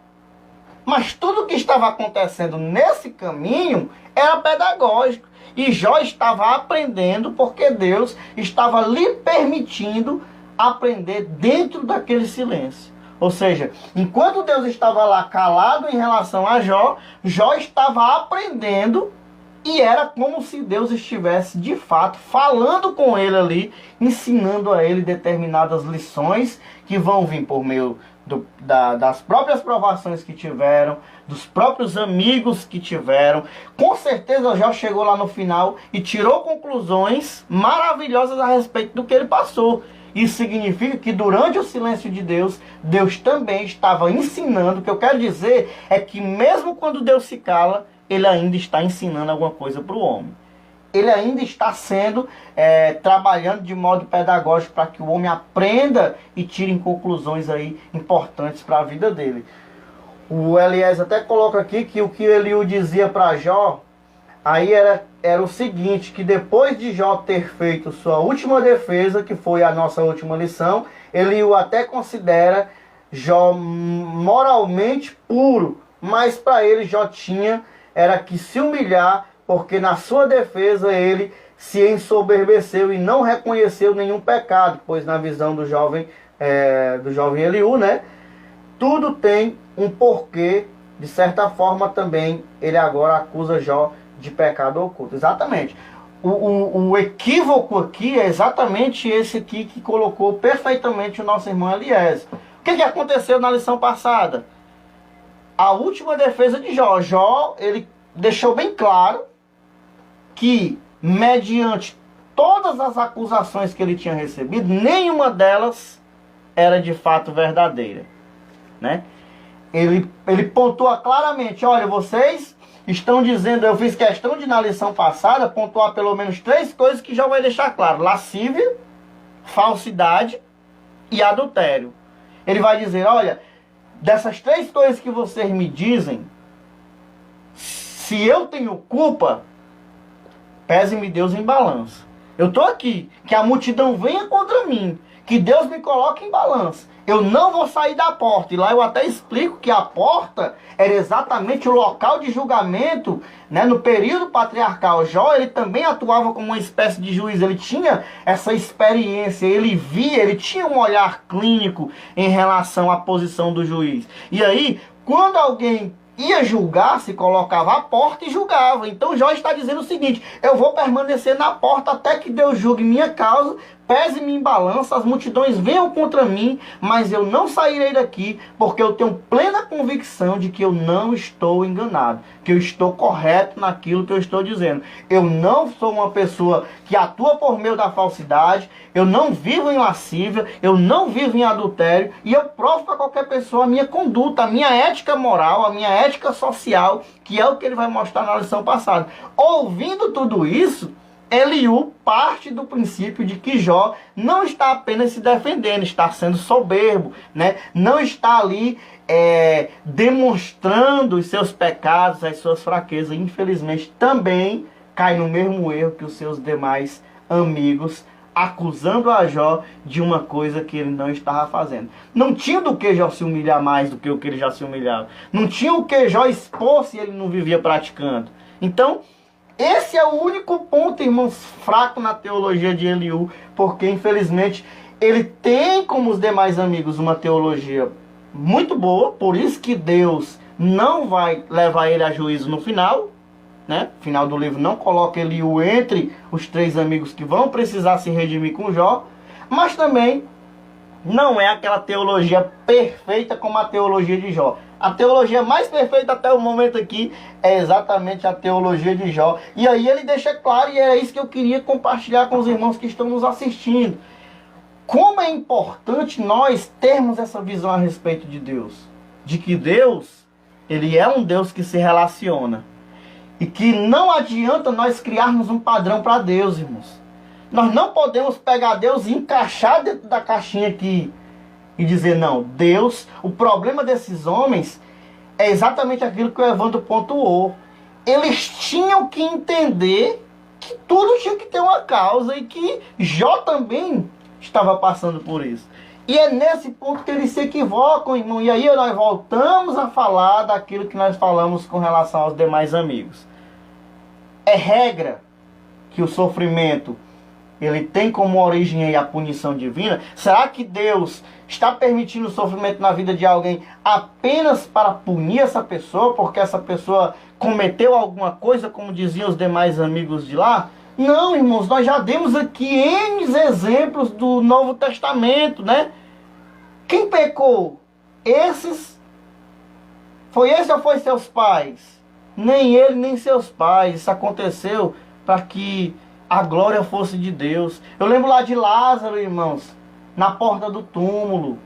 Mas tudo que estava acontecendo nesse caminho era pedagógico. E Jó estava aprendendo porque Deus estava lhe permitindo aprender dentro daquele silêncio. Ou seja, enquanto Deus estava lá calado em relação a Jó, Jó estava aprendendo e era como se Deus estivesse de fato falando com ele ali, ensinando a ele determinadas lições que vão vir por meio das próprias provações que tiveram, dos próprios amigos que tiveram. Com certeza Jó chegou lá no final e tirou conclusões maravilhosas a respeito do que ele passou. Isso significa que durante o silêncio de Deus, Deus também estava ensinando. O que eu quero dizer é que mesmo quando Deus se cala, Ele ainda está ensinando alguma coisa para o homem. Ele ainda está sendo, trabalhando de modo pedagógico para que o homem aprenda e tire conclusões aí importantes para a vida dele. O Eliezer até coloca aqui que o que Eliú dizia para Jó, aí era o seguinte, que depois de Jó ter feito sua última defesa, que foi a nossa última lição, Eliú até considera Jó moralmente puro, mas para ele Jó era que se humilhar, porque na sua defesa ele se ensoberbeceu e não reconheceu nenhum pecado, pois na visão do jovem Eliú, né, tudo tem um porquê. De certa forma também ele agora acusa Jó de pecado oculto. Exatamente. O equívoco aqui é exatamente esse aqui que colocou perfeitamente o nosso irmão Eliezer. O que aconteceu na lição passada? A última defesa de Jó. Jó, ele deixou bem claro que, mediante todas as acusações que ele tinha recebido, nenhuma delas era de fato verdadeira, né? Ele pontua claramente, olha, vocês estão dizendo, eu fiz questão de na lição passada pontuar pelo menos 3 coisas que já vai deixar claro: lascívia, falsidade e adultério. Ele vai dizer, olha, dessas 3 coisas que vocês me dizem, Se eu tenho culpa, pese-me Deus em balança. Eu estou aqui, que a multidão venha contra mim, que Deus me coloque em balança. Eu não vou sair da porta. E lá eu até explico que a porta era exatamente o local de julgamento, né? No período patriarcal. Jó, ele também atuava como uma espécie de juiz. Ele tinha essa experiência, ele via, ele tinha um olhar clínico em relação à posição do juiz. E aí, quando alguém ia julgar, se colocava à porta e julgava. Então Jó está dizendo o seguinte: eu vou permanecer na porta até que Deus julgue minha causa, pese-me em balança, as multidões venham contra mim, mas eu não sairei daqui, porque eu tenho plena convicção de que eu não estou enganado, que eu estou correto naquilo que eu estou dizendo. Eu não sou uma pessoa que atua por meio da falsidade, eu não vivo em lascívia, eu não vivo em adultério, e eu provo para qualquer pessoa a minha conduta, a minha ética moral, a minha ética social, que é o que ele vai mostrar na lição passada. Ouvindo tudo isso, Eliú parte do princípio de que Jó não está apenas se defendendo, está sendo soberbo, né? Não está ali demonstrando os seus pecados, as suas fraquezas. Infelizmente, também cai no mesmo erro que os seus demais amigos, acusando a Jó de uma coisa que ele não estava fazendo. Não tinha do que Jó se humilhar mais do que o que ele já se humilhava. Não tinha o que Jó expor se ele não vivia praticando. Então, esse é o único ponto, irmãos, fraco na teologia de Eliú, porque infelizmente ele tem, como os demais amigos, uma teologia muito boa, por isso que Deus não vai levar ele a juízo no final, né? No final do livro não coloca Eliú entre os 3 amigos que vão precisar se redimir com Jó, mas também não é aquela teologia perfeita como a teologia de Jó. A teologia mais perfeita até o momento aqui é exatamente a teologia de Jó. E aí ele deixa claro, e é isso que eu queria compartilhar com os irmãos que estão nos assistindo. Como é importante nós termos essa visão a respeito de Deus. De que Deus, ele é um Deus que se relaciona. E que não adianta nós criarmos um padrão para Deus, irmãos. Nós não podemos pegar Deus e encaixar dentro da caixinha aqui e dizer, não, Deus, o problema desses homens é exatamente aquilo que o Evandro pontuou. Eles tinham que entender que tudo tinha que ter uma causa e que Jó também estava passando por isso. E é nesse ponto que eles se equivocam, irmão. E aí nós voltamos a falar daquilo que nós falamos com relação aos demais amigos. É regra que o sofrimento ele tem como origem aí a punição divina. Será que Deus está permitindo o sofrimento na vida de alguém apenas para punir essa pessoa, porque essa pessoa cometeu alguma coisa, como diziam os demais amigos de lá? Não, irmãos, nós já demos aqui N exemplos do Novo Testamento, né? Quem pecou? Foi esse ou foi seus pais? Nem ele, nem seus pais. Isso aconteceu para que a glória fosse de Deus. Eu lembro lá de Lázaro, irmãos, na porta do túmulo,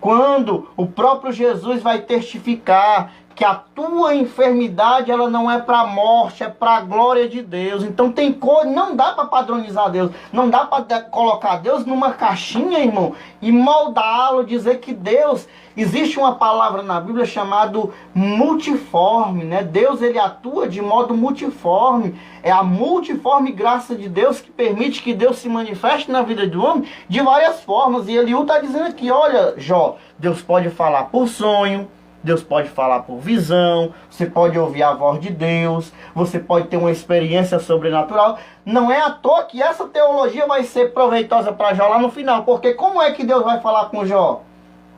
quando o próprio Jesus vai testificar que a tua enfermidade ela não é para a morte, é para a glória de Deus. Então tem coisa, não dá para padronizar Deus, não dá para colocar Deus numa caixinha, irmão, e moldá-lo, dizer que Deus, existe uma palavra na Bíblia chamada multiforme, né? Deus ele atua de modo multiforme. É a multiforme graça de Deus que permite que Deus se manifeste na vida do homem de várias formas. E Eliú está dizendo aqui, olha, Jó, Deus pode falar por sonho, Deus pode falar por visão, você pode ouvir a voz de Deus, você pode ter uma experiência sobrenatural. Não é à toa que essa teologia vai ser proveitosa para Jó lá no final, porque como é que Deus vai falar com Jó?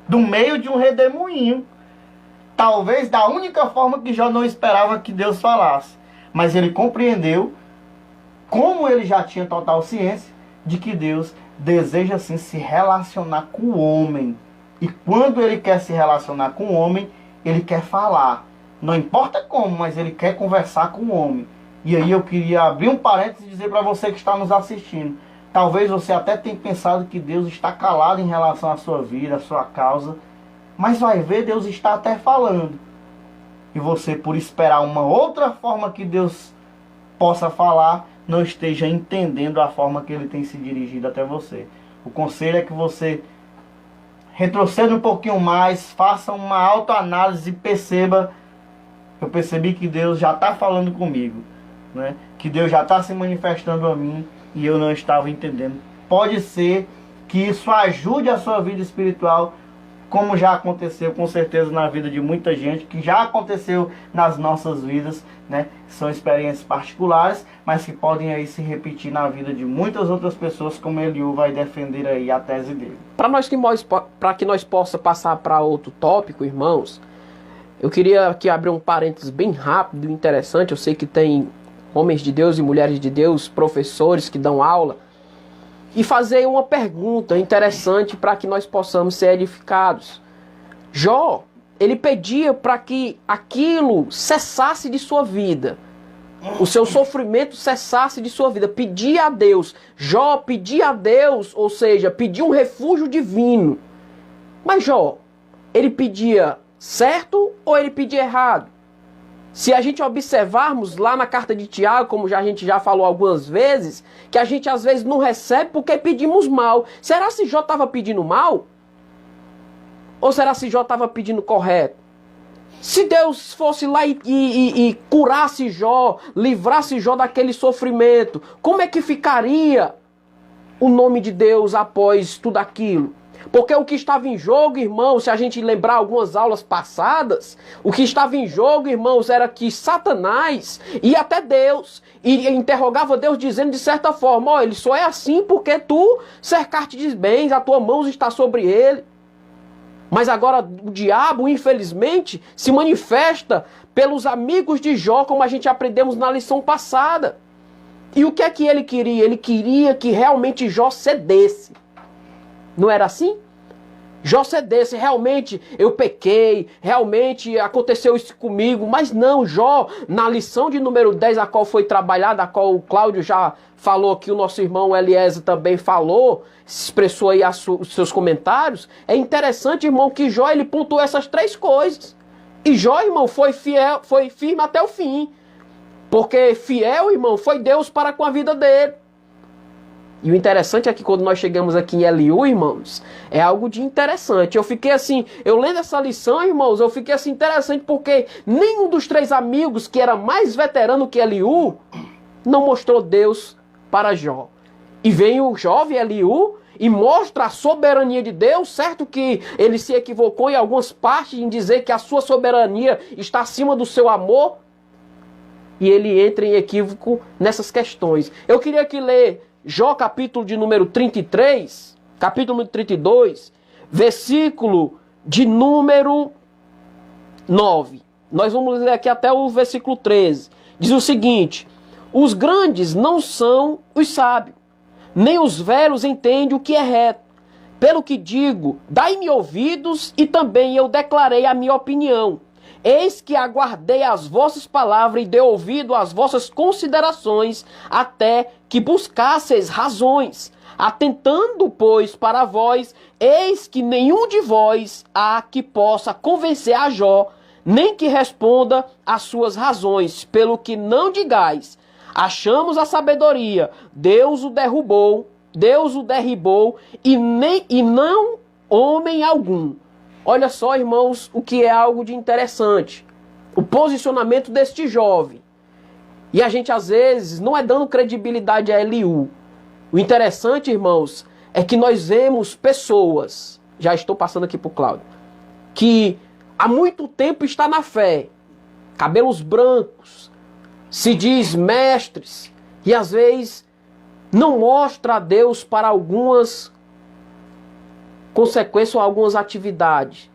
Do meio de um redemoinho. Talvez da única forma que Jó não esperava que Deus falasse. Mas ele compreendeu, como ele já tinha total ciência, de que Deus deseja assim se relacionar com o homem. E quando ele quer se relacionar com o homem, ele quer falar. Não importa como, mas ele quer conversar com o homem. E aí eu queria abrir um parênteses e dizer para você que está nos assistindo. Talvez você até tenha pensado que Deus está calado em relação à sua vida, à sua causa. Mas vai ver, Deus está até falando. E você, por esperar uma outra forma que Deus possa falar, não esteja entendendo a forma que Ele tem se dirigido até você. O conselho é que você retroceda um pouquinho mais, faça uma autoanálise e perceba eu percebi que Deus já está falando comigo, né? Que Deus já está se manifestando a mim e eu não estava entendendo. Pode ser que isso ajude a sua vida espiritual, como já aconteceu com certeza na vida de muita gente, que já aconteceu nas nossas vidas, né? São experiências particulares, mas que podem aí se repetir na vida de muitas outras pessoas, como Eliú vai defender aí a tese dele. Para que nós possa passar para outro tópico, irmãos, eu queria aqui abrir um parênteses bem rápido e interessante. Eu sei que tem homens de Deus e mulheres de Deus, professores que dão aula, e fazer uma pergunta interessante para que nós possamos ser edificados. Jó, ele pedia para que aquilo cessasse de sua vida, o seu sofrimento cessasse de sua vida, pedia a Deus. Jó pedia a Deus, ou seja, pedia um refúgio divino. Mas Jó, ele pedia certo ou ele pedia errado? Se a gente observarmos lá na carta de Tiago, como a gente já falou algumas vezes, que a gente às vezes não recebe porque pedimos mal. Será se Jó estava pedindo mal? Ou será se Jó estava pedindo correto? Se Deus fosse lá e curasse Jó, livrasse Jó daquele sofrimento, como é que ficaria o nome de Deus após tudo aquilo? Porque o que estava em jogo, irmãos, se a gente lembrar algumas aulas passadas, o que estava em jogo, irmãos, era que Satanás ia até Deus e interrogava Deus dizendo de certa forma, ó, ele só é assim porque tu cercaste de bens, a tua mão está sobre ele. Mas agora o diabo, infelizmente, se manifesta pelos amigos de Jó, como a gente aprendemos na lição passada. E o que é que ele queria? Ele queria que realmente Jó cedesse. Não era assim? Jó cedesse, realmente eu pequei, realmente aconteceu isso comigo, mas não, Jó, na lição de número 10, a qual foi trabalhada, a qual o Cláudio já falou aqui, o nosso irmão Eliezer também falou, expressou aí os seus comentários, é interessante, irmão, que Jó, ele pontuou essas três coisas. E Jó, irmão, foi fiel, foi firme até o fim, porque fiel, irmão, foi Deus para com a vida dele. E o interessante é que quando nós chegamos aqui em Eliú, irmãos, é algo de interessante. Eu fiquei assim, eu lendo essa lição, irmãos, eu fiquei assim interessante porque nenhum dos três amigos que era mais veterano que Eliú não mostrou Deus para Jó. E vem o jovem Eliú e mostra a soberania de Deus, certo que ele se equivocou em algumas partes em dizer que a sua soberania está acima do seu amor. E ele entra em equívoco nessas questões. Eu queria aqui ler Jó, capítulo de número 33, capítulo número 32, versículo de número 9. Nós vamos ler aqui até o versículo 13. Diz o seguinte: os grandes não são os sábios, nem os velhos entendem o que é reto. Pelo que digo, dai-me ouvidos e também eu declarei a minha opinião. Eis que aguardei as vossas palavras e dei ouvido às vossas considerações, até que buscasseis razões. Atentando, pois, para vós, eis que nenhum de vós há que possa convencer a Jó, nem que responda às suas razões, pelo que não digais. Achamos a sabedoria, Deus o derrubou, e não homem algum. Olha só, irmãos, o que é algo de interessante. O posicionamento deste jovem. E a gente, às vezes, não é dando credibilidade a Eliú. O interessante, irmãos, é que nós vemos pessoas, já estou passando aqui para o Cláudio, que há muito tempo está na fé, cabelos brancos, se diz mestres, e às vezes não mostra a Deus para algumas consequência ou algumas atividades.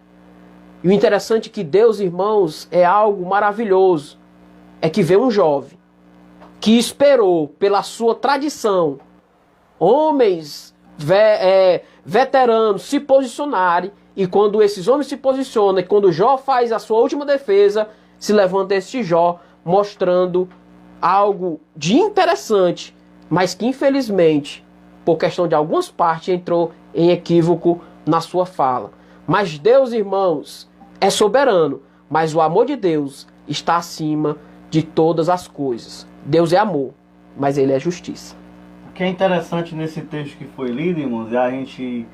E o interessante é que Deus, irmãos, é algo maravilhoso. É que vê um jovem que esperou pela sua tradição, homens veteranos se posicionarem, e quando esses homens se posicionam, e quando Jó faz a sua última defesa, se levanta este Jó, mostrando algo de interessante, mas que infelizmente, por questão de algumas partes, entrou em equívoco na sua fala. Mas Deus, irmãos, é soberano, mas o amor de Deus está acima de todas as coisas. Deus é amor, mas Ele é justiça. O que é interessante nesse texto que foi lido, irmãos, é a gente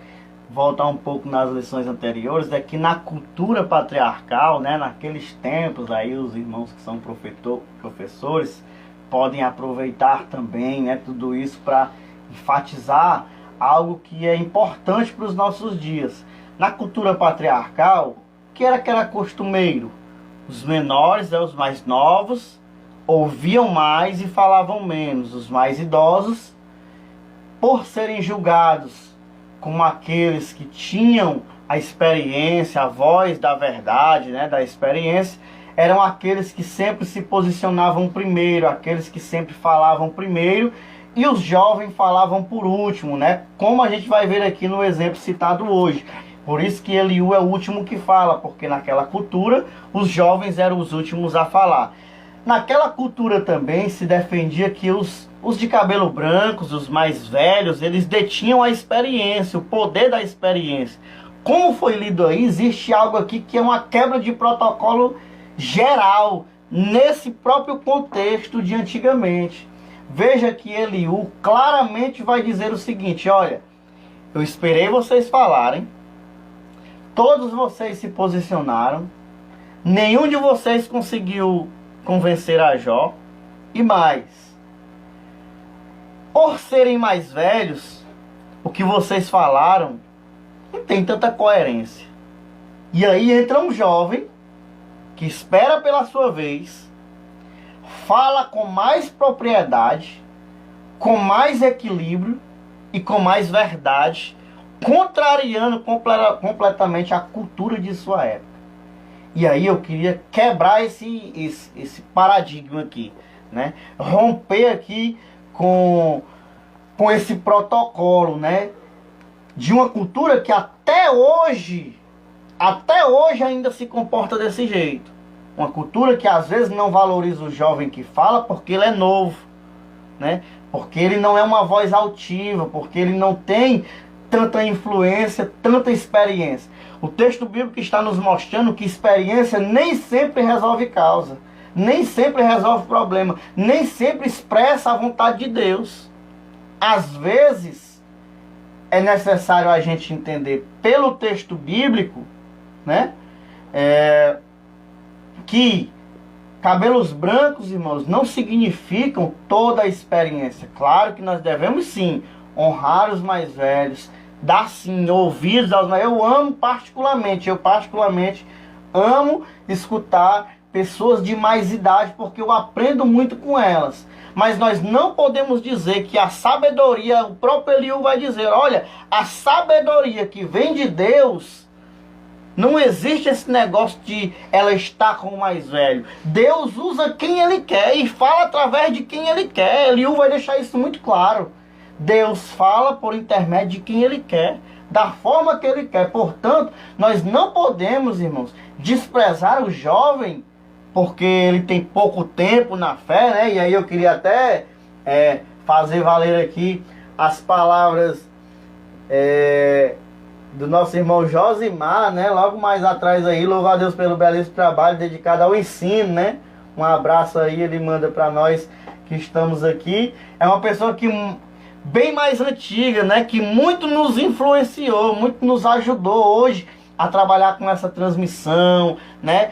voltar um pouco nas lições anteriores, é que na cultura patriarcal, né, naqueles tempos aí, os irmãos que são professores podem aproveitar também, né, tudo isso para enfatizar algo que é importante para os nossos dias. Na cultura patriarcal, que era costumeiro? Os menores, os mais novos, ouviam mais e falavam menos. Os mais idosos, por serem julgados como aqueles que tinham a experiência, a voz da verdade, né, da experiência, eram aqueles que sempre se posicionavam primeiro, aqueles que sempre falavam primeiro, e os jovens falavam por último, né? Como a gente vai ver aqui no exemplo citado hoje. Por isso que Eliú é o último que fala, porque naquela cultura os jovens eram os últimos a falar. Naquela cultura também se defendia que os de cabelo branco, os mais velhos, eles detinham a experiência, o poder da experiência. Como foi lido aí, existe algo aqui que é uma quebra de protocolo geral, nesse próprio contexto de antigamente. Veja que Eliú claramente vai dizer o seguinte: olha, eu esperei vocês falarem, todos vocês se posicionaram, nenhum de vocês conseguiu convencer a Jó, e mais, por serem mais velhos, o que vocês falaram não tem tanta coerência. E aí entra um jovem que espera pela sua vez, fala com mais propriedade, com mais equilíbrio e com mais verdade, contrariando completamente a cultura de sua época. E aí eu queria quebrar esse paradigma aqui, né? Romper aqui com esse protocolo, né? De uma cultura que até hoje ainda se comporta desse jeito. Uma cultura que às vezes não valoriza o jovem que fala porque ele é novo, né? Porque ele não é uma voz altiva, porque ele não tem tanta influência, tanta experiência. O texto bíblico está nos mostrando que experiência nem sempre resolve causa, nem sempre resolve problema, nem sempre expressa a vontade de Deus. Às vezes é necessário a gente entender pelo texto bíblico, né? Que cabelos brancos, irmãos, não significam toda a experiência. Claro que nós devemos sim honrar os mais velhos, dar sim ouvidos aos mais velhos. Eu particularmente amo escutar pessoas de mais idade, porque eu aprendo muito com elas. Mas nós não podemos dizer que a sabedoria, o próprio Eliú vai dizer, olha, a sabedoria que vem de Deus, não existe esse negócio de ela estar com o mais velho. Deus usa quem Ele quer e fala através de quem Ele quer. Eliú vai deixar isso muito claro. Deus fala por intermédio de quem Ele quer, da forma que Ele quer. Portanto, nós não podemos, irmãos, desprezar o jovem porque ele tem pouco tempo na fé, né? E aí eu queria até fazer valer aqui as palavras do nosso irmão Josimar, né? Logo mais atrás aí, louva a Deus pelo belíssimo trabalho dedicado ao ensino, né? Um abraço aí, ele manda para nós que estamos aqui. É uma pessoa que bem mais antiga, né? Que muito nos influenciou, muito nos ajudou hoje a trabalhar com essa transmissão, né?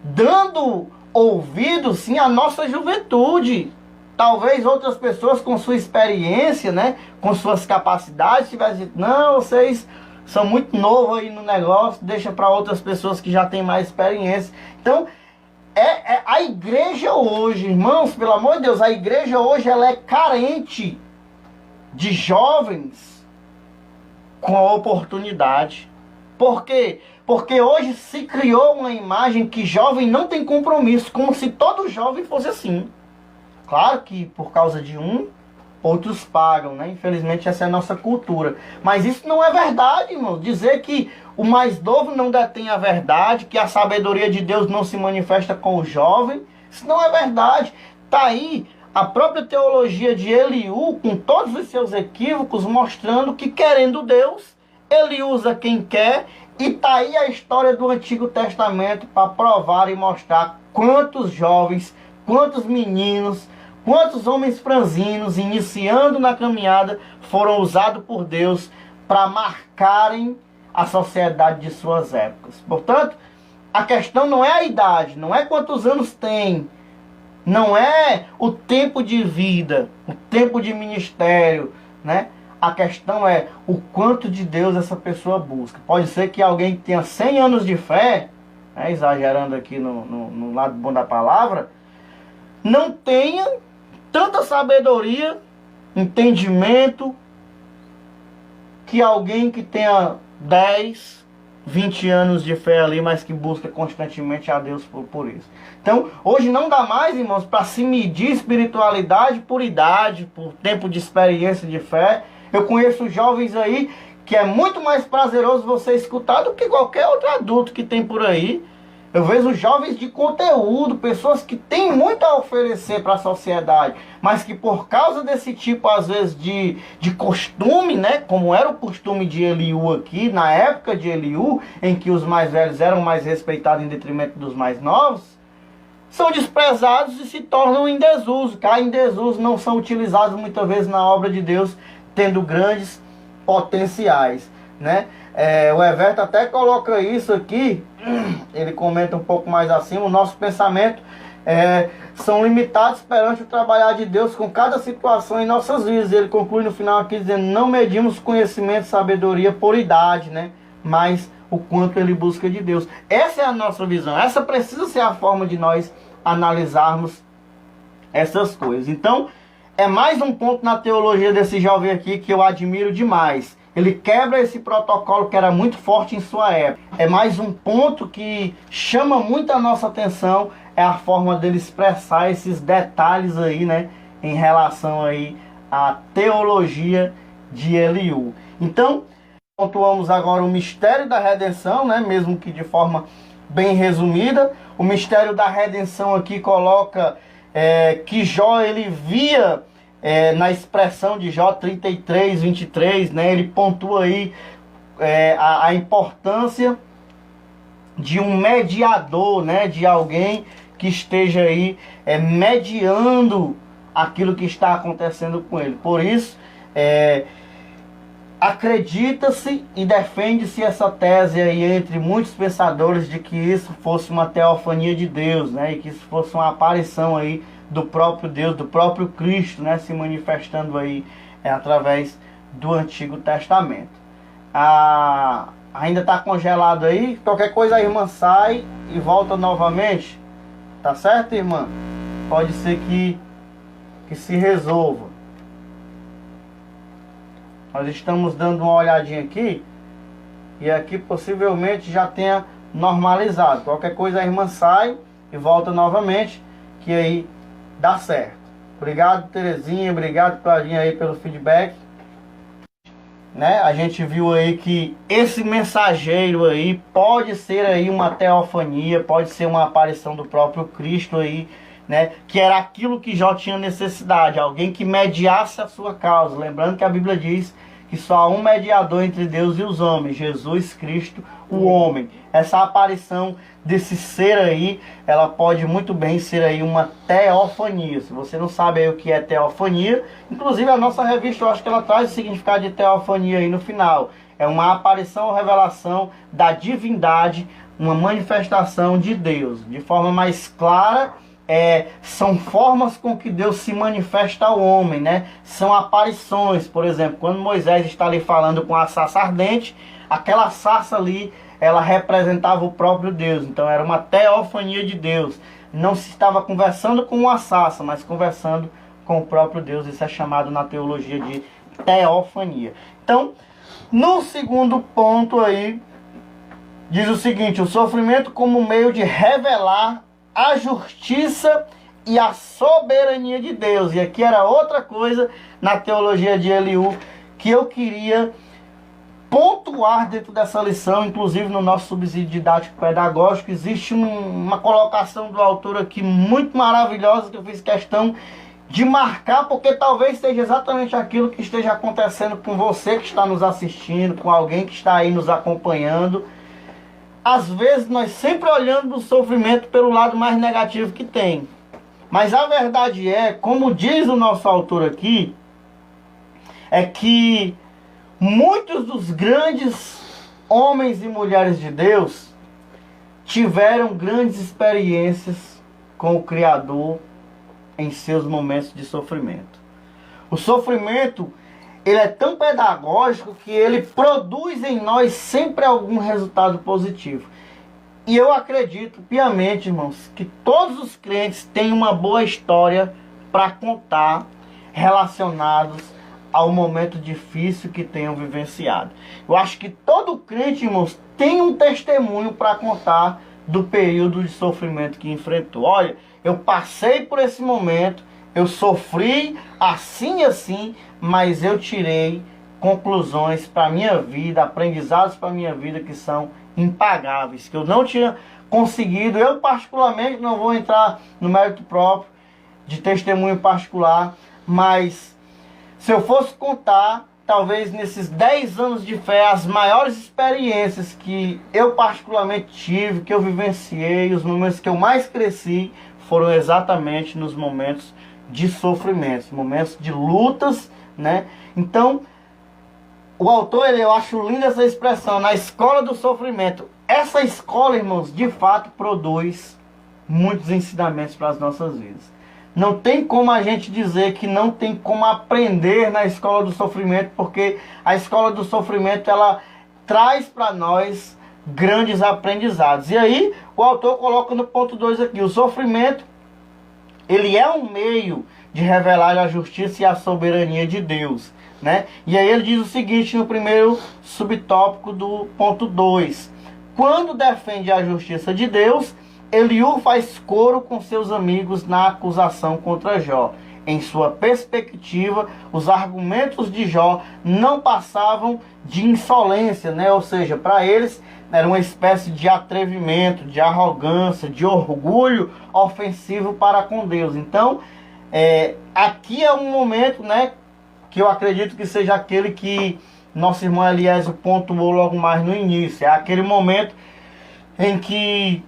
Dando ouvido, sim, à nossa juventude. Talvez outras pessoas com sua experiência, né? Com suas capacidades, tivessem dito, não, vocês são muito novos aí no negócio, deixa para outras pessoas que já têm mais experiência. Então, a igreja hoje, irmãos, pelo amor de Deus, a igreja hoje ela é carente de jovens com a oportunidade. Por quê? Porque hoje se criou uma imagem que jovem não tem compromisso, como se todo jovem fosse assim. Claro que por causa de outros pagam, né? Infelizmente essa é a nossa cultura. Mas isso não é verdade, irmão. Dizer que o mais novo não detém a verdade, que a sabedoria de Deus não se manifesta com o jovem, isso não é verdade. Está aí a própria teologia de Eliú, com todos os seus equívocos, mostrando que, querendo Deus, Ele usa quem quer. E está aí a história do Antigo Testamento para provar e mostrar quantos jovens, quantos meninos, quantos homens franzinos, iniciando na caminhada, foram usados por Deus para marcarem a sociedade de suas épocas. Portanto, a questão não é a idade, não é quantos anos tem, não é o tempo de vida, o tempo de ministério, né? A questão é o quanto de Deus essa pessoa busca. Pode ser que alguém que tenha 100 anos de fé, né, exagerando aqui no lado bom da palavra, não tenha tanta sabedoria, entendimento, que alguém que tenha 10, 20 anos de fé ali, mas que busca constantemente a Deus por isso. Então, hoje não dá mais, irmãos, para se medir espiritualidade por idade, por tempo de experiência de fé. Eu conheço jovens aí que é muito mais prazeroso você escutar do que qualquer outro adulto que tem por aí. Eu vejo jovens de conteúdo, pessoas que têm muito a oferecer para a sociedade, mas que por causa desse tipo, às vezes, de costume, né, como era o costume de Eliú aqui, na época de Eliú, em que os mais velhos eram mais respeitados em detrimento dos mais novos, são desprezados e se tornam em desuso, caem em desuso, não são utilizados muitas vezes na obra de Deus, tendo grandes potenciais, né? O Everton até coloca isso aqui, ele comenta um pouco mais acima, o nosso pensamento são limitados perante o trabalhar de Deus com cada situação em nossas vidas. Ele conclui no final aqui dizendo, não medimos conhecimento e sabedoria por idade, né? Mas o quanto ele busca de Deus. Essa é a nossa visão, essa precisa ser a forma de nós analisarmos essas coisas. Então, é mais um ponto na teologia desse jovem aqui que eu admiro demais. Ele quebra esse protocolo que era muito forte em sua época. É mais um ponto que chama muito a nossa atenção, é a forma dele expressar esses detalhes aí, né, em relação aí à teologia de Eliú. Então, pontuamos agora o mistério da redenção, né, mesmo que de forma bem resumida. O mistério da redenção aqui coloca que Jó, ele via na expressão de Jó 33, 23, né, ele pontua aí a importância de um mediador, né, de alguém que esteja aí mediando aquilo que está acontecendo com ele. Por isso, acredita-se e defende-se essa tese aí entre muitos pensadores de que isso fosse uma teofania de Deus, né, e que isso fosse uma aparição aí do próprio Deus, do próprio Cristo, né, se manifestando aí através do Antigo Testamento. Ainda está congelado aí, qualquer coisa a irmã sai e volta novamente, tá certo, irmã? Pode ser que se resolva. Nós estamos dando uma olhadinha aqui e aqui possivelmente já tenha normalizado. Qualquer coisa a irmã sai e volta novamente, que aí dá certo. Obrigado, Terezinha, obrigado, Claudinha, aí pelo feedback. Né? A gente viu aí que esse mensageiro aí pode ser aí uma teofania, pode ser uma aparição do próprio Cristo aí, né? Que era aquilo que Jó tinha necessidade, alguém que mediasse a sua causa. Lembrando que a Bíblia diz que só há um mediador entre Deus e os homens, Jesus Cristo, o homem. Essa aparição desse ser aí, ela pode muito bem ser aí uma teofania. Se você não sabe aí o que é teofania, inclusive a nossa revista, eu acho que ela traz o significado de teofania aí no final. É uma aparição ou revelação da divindade, uma manifestação de Deus. De forma mais clara, são formas com que Deus se manifesta ao homem, né? São aparições. Por exemplo, quando Moisés está ali falando com a sarça ardente, aquela sarça ali, ela representava o próprio Deus. Então era uma teofania de Deus. Não se estava conversando com uma sarça, mas conversando com o próprio Deus. Isso é chamado na teologia de teofania. Então, no segundo ponto aí, diz o seguinte: o sofrimento como meio de revelar a justiça e a soberania de Deus. E aqui era outra coisa na teologia de Eliú que eu queria pontuar dentro dessa lição, inclusive no nosso subsídio didático pedagógico. Existe uma colocação do autor aqui muito maravilhosa que eu fiz questão de marcar, porque talvez seja exatamente aquilo que esteja acontecendo com você que está nos assistindo, com alguém que está aí nos acompanhando. Às vezes nós sempre olhamos o sofrimento pelo lado mais negativo que tem. Mas a verdade como diz o nosso autor aqui, é que Muitos dos grandes homens e mulheres de Deus tiveram grandes experiências com o Criador em seus momentos de sofrimento. O sofrimento, ele é tão pedagógico que ele produz em nós sempre algum resultado positivo. E eu acredito piamente, irmãos, que todos os crentes têm uma boa história para contar relacionados ao momento difícil que tenham vivenciado. Eu acho que todo crente, irmãos, tem um testemunho para contar do período de sofrimento que enfrentou. Olha, eu passei por esse momento, eu sofri assim e assim, mas eu tirei conclusões para a minha vida, aprendizados para a minha vida que são impagáveis, que eu não tinha conseguido. Eu particularmente não vou entrar no mérito próprio de testemunho particular, mas se eu fosse contar, talvez nesses 10 anos de fé, as maiores experiências que eu particularmente tive, que eu vivenciei, os momentos que eu mais cresci, foram exatamente nos momentos de sofrimento, momentos de lutas, né? Então, o autor, eu acho linda essa expressão, na escola do sofrimento. Essa escola, irmãos, de fato produz muitos ensinamentos para as nossas vidas. Não tem como a gente dizer que não tem como aprender na escola do sofrimento, porque a escola do sofrimento, ela traz para nós grandes aprendizados. E aí, o autor coloca no ponto 2 aqui, o sofrimento, ele é um meio de revelar a justiça e a soberania de Deus, né? E aí ele diz o seguinte no primeiro subtópico do ponto 2. Quando defende a justiça de Deus, Eliú faz coro com seus amigos na acusação contra Jó. Em sua perspectiva, os argumentos de Jó não passavam de insolência, né? Ou seja, para eles era uma espécie de atrevimento, de arrogância, de orgulho ofensivo para com Deus. Então, aqui é um momento, né, que eu acredito que seja aquele que nosso irmão Eliésio pontuou logo mais no início. É aquele momento em que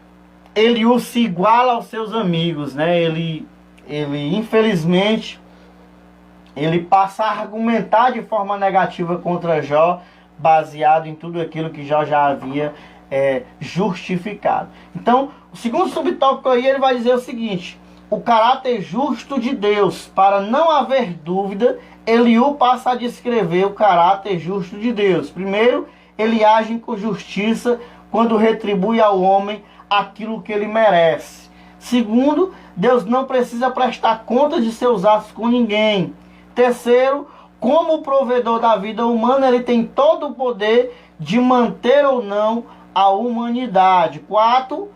Eliú se iguala aos seus amigos, né? Ele infelizmente, ele passa a argumentar de forma negativa contra Jó, baseado em tudo aquilo que Jó já havia justificado. Então, o segundo subtópico aí, ele vai dizer o seguinte: o caráter justo de Deus. Para não haver dúvida, Eliú passa a descrever o caráter justo de Deus. Primeiro, ele age com justiça quando retribui ao homem aquilo que ele merece. Segundo, Deus não precisa prestar contas de seus atos com ninguém. Terceiro, como provedor da vida humana, ele tem todo o poder de manter ou não a humanidade. Quarto,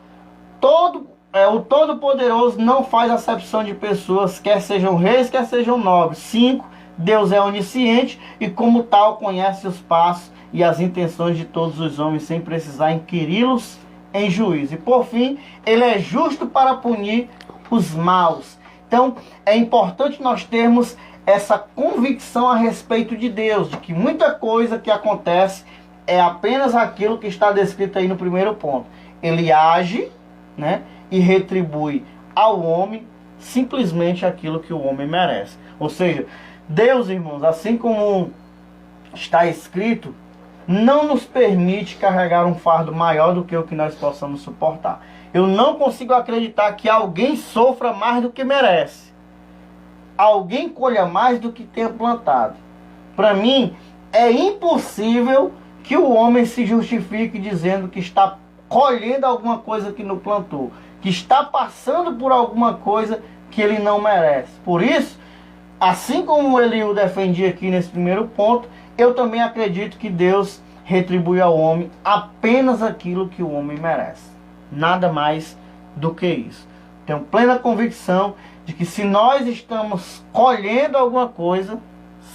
o Todo-Poderoso não faz acepção de pessoas, quer sejam reis, quer sejam nobres. 5. Deus é onisciente e, como tal, conhece os passos e as intenções de todos os homens, sem precisar inquiri-los em juízo. E, por fim, ele é justo para punir os maus. Então, é importante nós termos essa convicção a respeito de Deus, de que muita coisa que acontece é apenas aquilo que está descrito aí no primeiro ponto. Ele age, né, e retribui ao homem simplesmente aquilo que o homem merece. Ou seja, Deus, irmãos, assim como está escrito, não nos permite carregar um fardo maior do que o que nós possamos suportar. Eu não consigo acreditar que alguém sofra mais do que merece. Alguém colha mais do que tenha plantado. Para mim, é impossível que o homem se justifique dizendo que está colhendo alguma coisa que não plantou, que está passando por alguma coisa que ele não merece. Por isso, assim como Eliú defendia aqui nesse primeiro ponto, eu também acredito que Deus retribui ao homem apenas aquilo que o homem merece. Nada mais do que isso. Tenho plena convicção de que se nós estamos colhendo alguma coisa,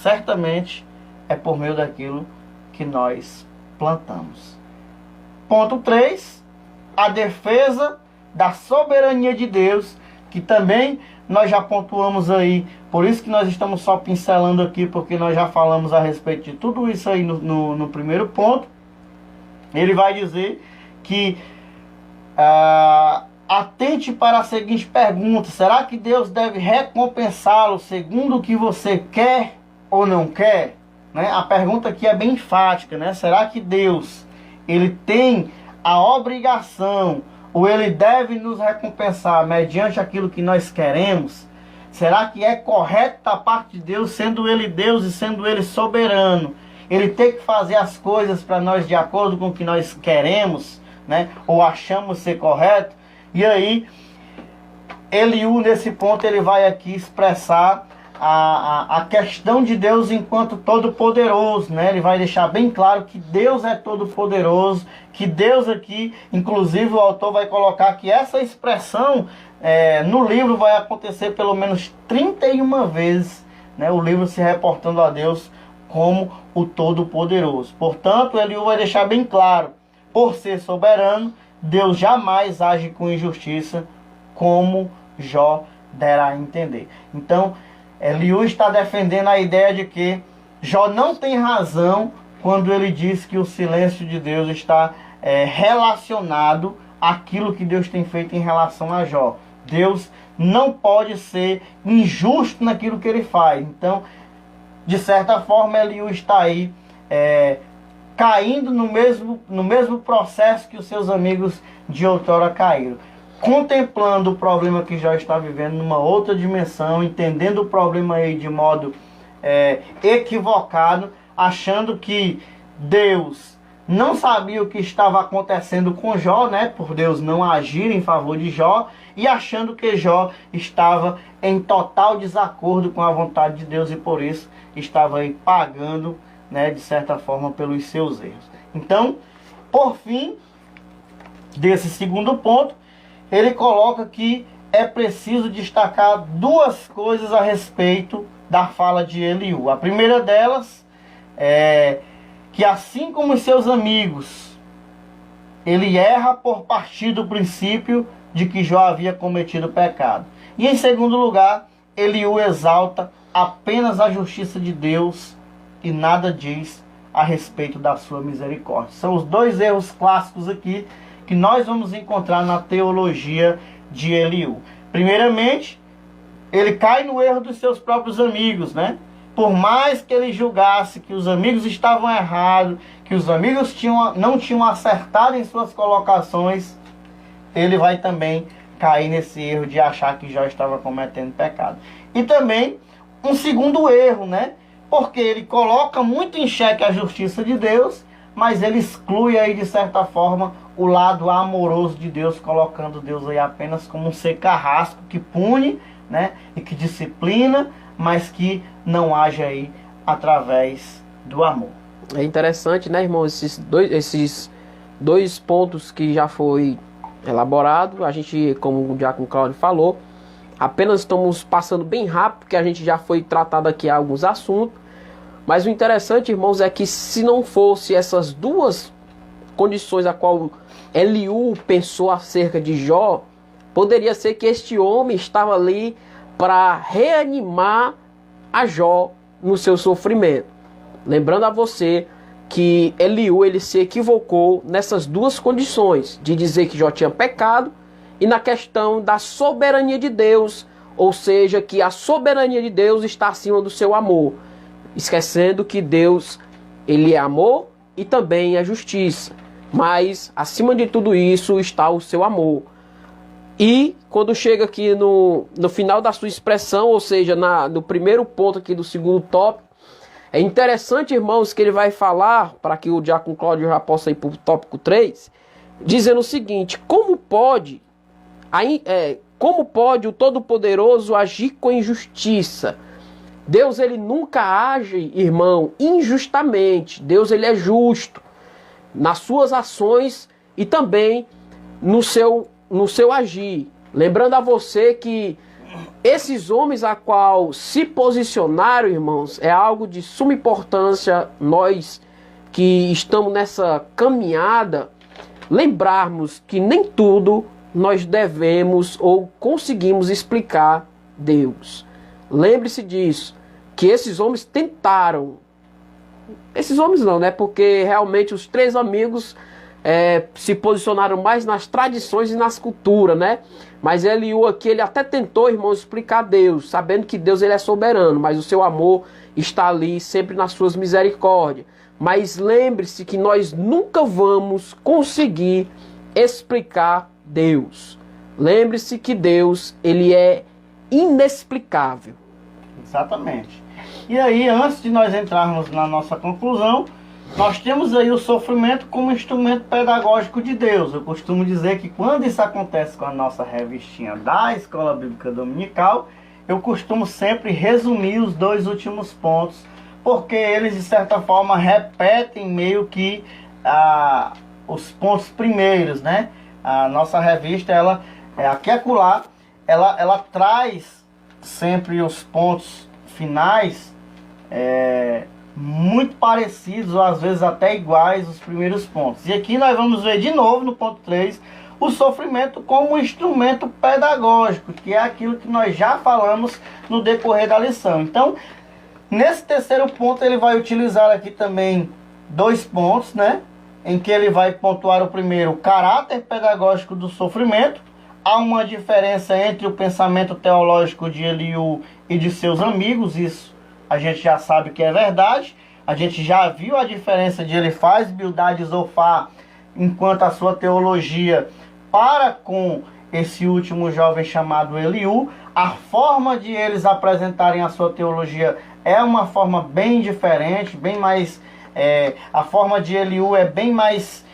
certamente é por meio daquilo que nós plantamos. Ponto 3. A defesa da soberania de Deus, que também nós já pontuamos aí. Por isso que nós estamos só pincelando aqui, porque nós já falamos a respeito de tudo isso aí no primeiro ponto. Ele vai dizer que atente para a seguinte pergunta: será que Deus deve recompensá-lo segundo o que você quer ou não quer? né? A pergunta aqui é bem enfática, né? Será que Deus, ele tem a obrigação, ou ele deve nos recompensar mediante aquilo que nós queremos? Será que é correto da parte de Deus, sendo ele Deus e sendo ele soberano, ele ter que fazer as coisas para nós de acordo com o que nós queremos, né? Ou achamos ser correto? E aí, Eliú, nesse ponto, ele vai aqui expressar a questão de Deus enquanto todo-poderoso, né? Ele vai deixar bem claro que Deus é todo-poderoso, que Deus aqui, inclusive o autor vai colocar que essa expressão no livro vai acontecer pelo menos 31 vezes, né? O livro se reportando a Deus como o Todo-Poderoso. Portanto, Eliú vai deixar bem claro, por ser soberano, Deus jamais age com injustiça, como Jó dera a entender. Então, Eliú está defendendo a ideia de que Jó não tem razão quando ele diz que o silêncio de Deus está relacionado àquilo que Deus tem feito em relação a Jó. Deus não pode ser injusto naquilo que ele faz. Então, de certa forma, Eliú está aí caindo no mesmo processo que os seus amigos de outrora caíram. Contemplando o problema que Jó está vivendo numa outra dimensão, entendendo o problema aí de modo equivocado, achando que Deus não sabia o que estava acontecendo com Jó, né, por Deus não agir em favor de Jó, e achando que Jó estava em total desacordo com a vontade de Deus e por isso estava aí pagando, né, de certa forma, pelos seus erros. Então, por fim, desse segundo ponto, ele coloca que é preciso destacar duas coisas a respeito da fala de Eliú. A primeira delas é que, assim como os seus amigos, ele erra por partir do princípio de que Jó havia cometido pecado. E em segundo lugar, Eliú exalta apenas a justiça de Deus e nada diz a respeito da sua misericórdia. São os dois erros clássicos aqui que nós vamos encontrar na teologia de Eliú. Primeiramente, ele cai no erro dos seus próprios amigos, né? Por mais que ele julgasse que os amigos estavam errados, que os amigos não tinham acertado em suas colocações, ele vai também cair nesse erro de achar que Jó estava cometendo pecado. E também um segundo erro, né? Porque ele coloca muito em xeque a justiça de Deus, mas ele exclui aí de certa forma o lado amoroso de Deus, colocando Deus aí apenas como um ser carrasco que pune, né, e que disciplina, mas que não age aí através do amor. É interessante, né, irmão, esses dois pontos que já foi elaborado. A gente, como o Diácono Cláudio falou, apenas estamos passando bem rápido, porque a gente já foi tratado aqui alguns assuntos. Mas o interessante, irmãos, é que se não fosse essas duas condições a qual Eliú pensou acerca de Jó, poderia ser que este homem estava ali para reanimar a Jó no seu sofrimento. Lembrando a você que Eliú, ele se equivocou nessas duas condições, de dizer que Jó tinha pecado e na questão da soberania de Deus, ou seja, que a soberania de Deus está acima do seu amor, esquecendo que Deus, ele é amor e também é justiça, mas acima de tudo isso está o seu amor. E quando chega aqui no final da sua expressão, ou seja, no primeiro ponto aqui do segundo tópico, é interessante, irmãos, que ele vai falar, para que o Diácono Cláudio já possa ir para o tópico 3, dizendo o seguinte: como pode o Todo-Poderoso agir com injustiça? Deus, ele nunca age, irmão, injustamente. Deus, ele é justo nas suas ações e também no seu agir. Lembrando a você que esses homens a qual se posicionaram, irmãos, é algo de suma importância nós que estamos nessa caminhada lembrarmos que nem tudo nós devemos ou conseguimos explicar Deus. Lembre-se disso, que esses homens tentaram. Esses homens não, né? Porque realmente os três amigos se posicionaram mais nas tradições e nas culturas, né? Mas Eliú aqui, ele até tentou, irmãos, explicar Deus, sabendo que Deus ele é soberano, mas o seu amor está ali sempre nas suas misericórdias. Mas lembre-se que nós nunca vamos conseguir explicar Deus. Lembre-se que Deus, ele é inexplicável. Exatamente. E aí, antes de nós entrarmos na nossa conclusão, nós temos aí o sofrimento como instrumento pedagógico de Deus. Eu costumo dizer que quando isso acontece com a nossa revistinha da Escola Bíblica Dominical, eu costumo sempre resumir os dois últimos pontos, porque eles, de certa forma, repetem meio que os pontos primeiros, né? A nossa revista, ela aqui e acolá, ela traz sempre os pontos finais muito parecidos, ou às vezes até iguais os primeiros pontos. E aqui nós vamos ver de novo no ponto 3 o sofrimento como um instrumento pedagógico, que é aquilo que nós já falamos no decorrer da lição. Então, nesse terceiro ponto, ele vai utilizar aqui também 2 pontos, né? Em que ele vai pontuar o primeiro, o caráter pedagógico do sofrimento. Há uma diferença entre o pensamento teológico de Eliú e de seus amigos, isso a gente já sabe que é verdade. A gente já viu a diferença de Elifaz, Bildade e Zofar, enquanto a sua teologia para com esse último jovem chamado Eliú. A forma de eles apresentarem a sua teologia é uma forma bem diferente, bem mais... a forma de Eliú é bem mais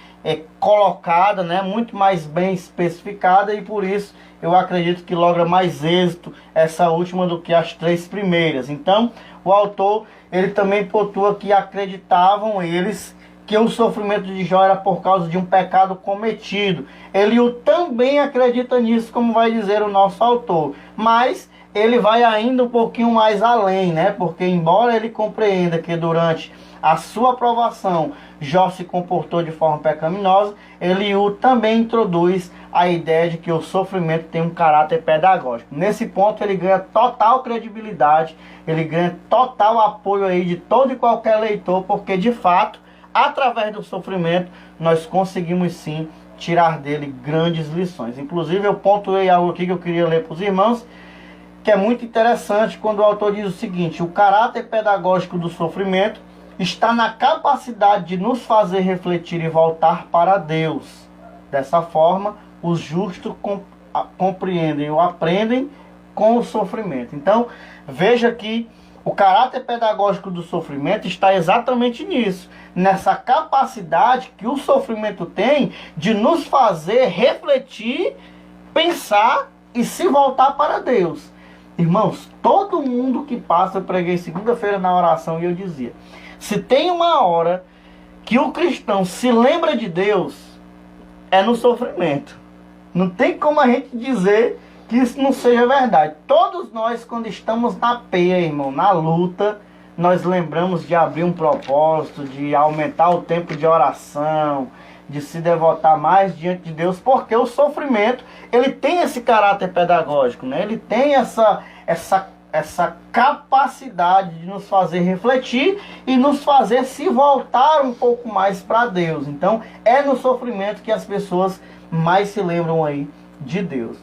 colocada, né? Muito mais bem especificada, e por isso eu acredito que logra mais êxito essa última do que as 3 primeiras. Então, o autor, ele também pontua que acreditavam eles que o sofrimento de Jó era por causa de um pecado cometido. Eliú também acredita nisso, como vai dizer o nosso autor, mas ele vai ainda um pouquinho mais além, né? Porque embora ele compreenda que durante a sua aprovação Jó se comportou de forma pecaminosa, Eliú também introduz a ideia de que o sofrimento tem um caráter pedagógico. Nesse ponto ele ganha total credibilidade, ele ganha total apoio aí de todo e qualquer leitor, porque de fato, através do sofrimento, nós conseguimos sim tirar dele grandes lições. Inclusive eu pontuei algo aqui que eu queria ler para os irmãos, que é muito interessante quando o autor diz o seguinte: o caráter pedagógico do sofrimento está na capacidade de nos fazer refletir e voltar para Deus. Dessa forma, os justos compreendem ou aprendem com o sofrimento. Então, veja que o caráter pedagógico do sofrimento está exatamente nisso, nessa capacidade que o sofrimento tem de nos fazer refletir, pensar e se voltar para Deus. Irmãos, todo mundo que passa, eu preguei segunda-feira na oração e eu dizia, se tem uma hora que o cristão se lembra de Deus, é no sofrimento. Não tem como a gente dizer que isso não seja verdade. Todos nós, quando estamos na peia, irmão, na luta, nós lembramos de abrir um propósito, de aumentar o tempo de oração, de se devotar mais diante de Deus, porque o sofrimento, ele tem esse caráter pedagógico, né? Ele tem essa capacidade de nos fazer refletir e nos fazer se voltar um pouco mais para Deus. Então, é no sofrimento que as pessoas mais se lembram aí de Deus.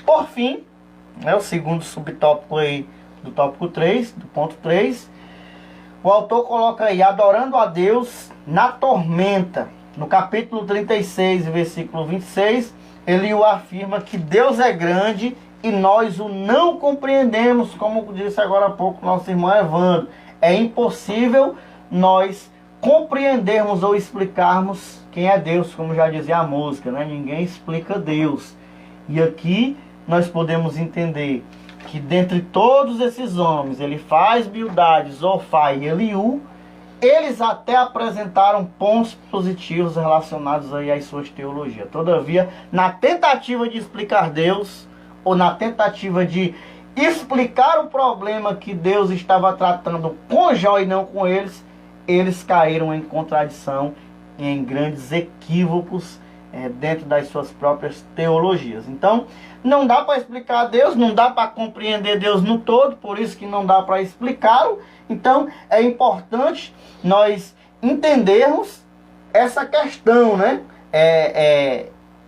Por fim, né, o segundo subtópico aí do tópico 3, do ponto 3, o autor coloca aí, adorando a Deus na tormenta. No capítulo 36, versículo 26, ele o afirma que Deus é grande e nós o não compreendemos, como disse agora há pouco nosso irmão Evandro. É impossível nós compreendermos ou explicarmos quem é Deus, como já dizia a música, né? Ninguém explica Deus. E aqui nós podemos entender que dentre todos esses homens, Elifaz, Bildade, Zofar e Eliú, eles até apresentaram pontos positivos relacionados aí às suas teologias. Todavia, na tentativa de explicar Deus, ou na tentativa de explicar o problema que Deus estava tratando com Jó e não com eles, eles caíram em contradição e em grandes equívocos dentro das suas próprias teologias. Então, não dá para explicar Deus, não dá para compreender Deus no todo, por isso que não dá para explicá-lo. Então, é importante nós entendermos essa questão, né?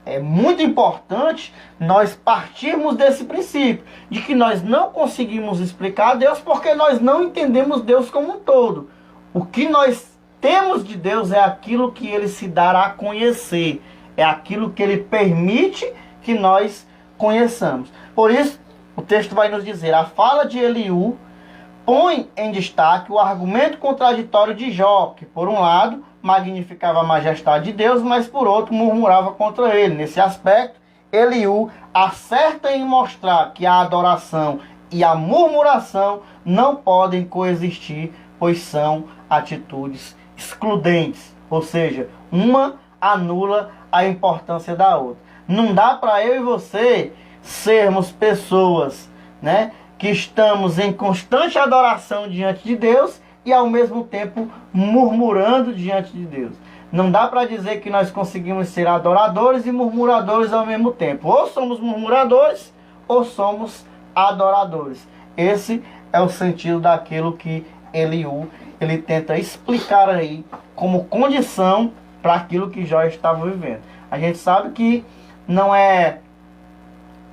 É muito importante nós partirmos desse princípio, de que nós não conseguimos explicar a Deus porque nós não entendemos Deus como um todo. O que nós temos de Deus é aquilo que Ele se dará a conhecer, é aquilo que Ele permite que nós conheçamos. Por isso, o texto vai nos dizer, a fala de Eliú põe em destaque o argumento contraditório de Jó, que por um lado magnificava a majestade de Deus, mas por outro murmurava contra ele. Nesse aspecto, Eliú acerta em mostrar que a adoração e a murmuração não podem coexistir, pois são atitudes excludentes, ou seja, uma anula a importância da outra. Não dá para eu e você sermos pessoas, né, que estamos em constante adoração diante de Deus e ao mesmo tempo murmurando diante de Deus. Não dá para dizer que nós conseguimos ser adoradores e murmuradores ao mesmo tempo. Ou somos murmuradores ou somos adoradores. Esse é o sentido daquilo que Eliú ele tenta explicar aí como condição para aquilo que Jó estava vivendo. A gente sabe que não é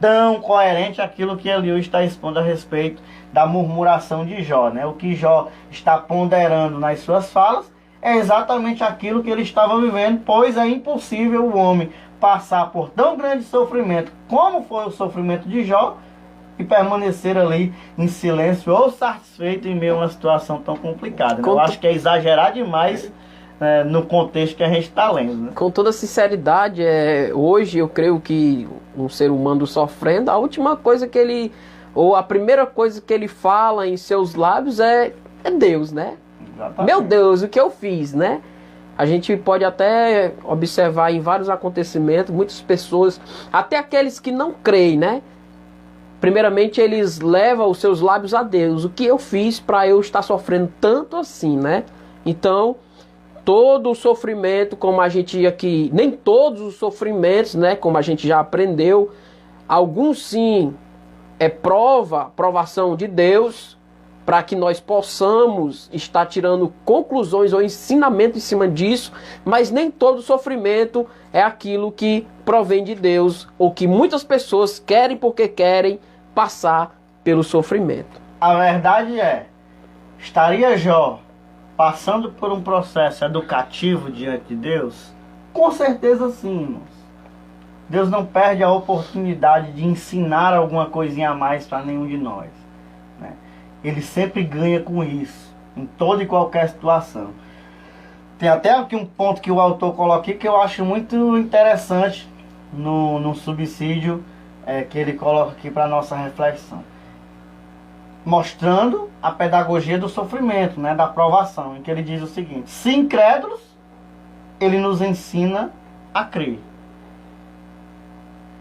tão coerente aquilo que Eliú está expondo a respeito da murmuração de Jó, né? O que Jó está ponderando nas suas falas é exatamente aquilo que ele estava vivendo, pois é impossível o homem passar por tão grande sofrimento como foi o sofrimento de Jó e permanecer ali em silêncio ou satisfeito em meio a uma situação tão complicada, né? Eu acho que é exagerar demais no contexto que a gente está lendo, né? Com toda sinceridade, hoje eu creio que um ser humano sofrendo, a última coisa que ele, ou a primeira coisa que ele fala em seus lábios é Deus, né? Exatamente. Meu Deus, o que eu fiz, né? A gente pode até observar em vários acontecimentos, muitas pessoas, até aqueles que não creem, né? Primeiramente eles levam os seus lábios a Deus. O que eu fiz para eu estar sofrendo tanto assim, né? Então, todo o sofrimento, como a gente aqui, nem todos os sofrimentos, né, como a gente já aprendeu, alguns sim é provação de Deus, para que nós possamos estar tirando conclusões ou ensinamento em cima disso, mas nem todo sofrimento é aquilo que provém de Deus, ou que muitas pessoas querem porque querem passar pelo sofrimento. A verdade estaria Jó passando por um processo educativo diante de Deus? Com certeza sim, irmãos. Deus não perde a oportunidade de ensinar alguma coisinha a mais para nenhum de nós, né? Ele sempre ganha com isso, em toda e qualquer situação. Tem até aqui um ponto que o autor coloca aqui que eu acho muito interessante no subsídio que ele coloca aqui para nossa reflexão, mostrando a pedagogia do sofrimento, né, da provação, em que ele diz o seguinte: se incrédulos, ele nos ensina a crer.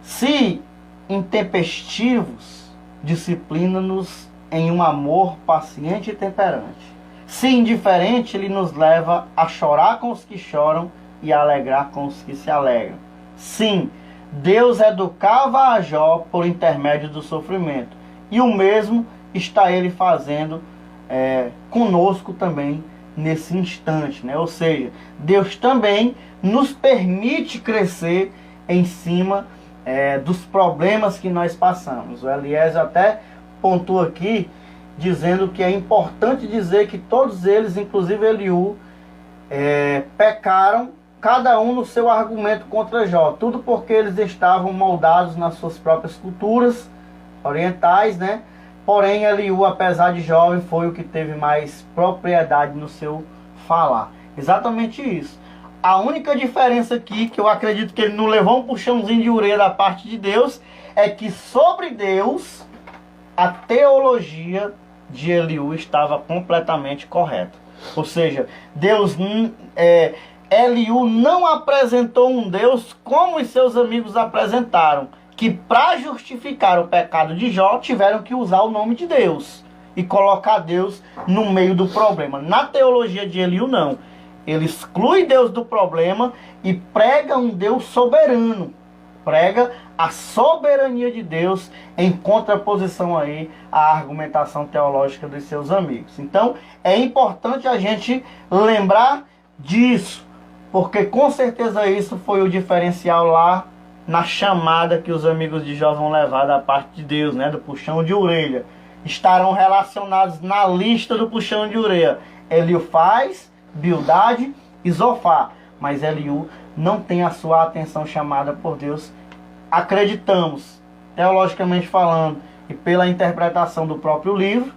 Se intempestivos, disciplina-nos em um amor paciente e temperante. Se indiferente, ele nos leva a chorar com os que choram e a alegrar com os que se alegram. Sim, Deus educava a Jó por intermédio do sofrimento, e o mesmo está ele fazendo conosco também nesse instante, né? Ou seja, Deus também nos permite crescer em cima dos problemas que nós passamos. O Eliezer até pontua aqui, dizendo que é importante dizer que todos eles, inclusive Eliú, pecaram, cada um no seu argumento contra Jó. Tudo porque eles estavam moldados nas suas próprias culturas orientais, né? Porém, Eliú, apesar de jovem, foi o que teve mais propriedade no seu falar. Exatamente isso. A única diferença aqui, que eu acredito que ele não levou um puxãozinho de orelha da parte de Deus, é que sobre Deus, a teologia de Eliú estava completamente correta. Ou seja, Eliú não apresentou um Deus como os seus amigos apresentaram, que para justificar o pecado de Jó tiveram que usar o nome de Deus e colocar Deus no meio do problema. Na teologia de Eliú não. Ele exclui Deus do problema e prega um Deus soberano. Prega a soberania de Deus em contraposição aí à argumentação teológica dos seus amigos. Então, é importante a gente lembrar disso. porque com certeza isso foi o diferencial lá na chamada que os amigos de Jó vão levar da parte de Deus, né? Do puxão de orelha. Estarão relacionados na lista do puxão de orelha Eliufaz, Bildade e Zofar. Mas Eliú não tem a sua atenção chamada por Deus. Acreditamos, teologicamente falando, e pela interpretação do próprio livro,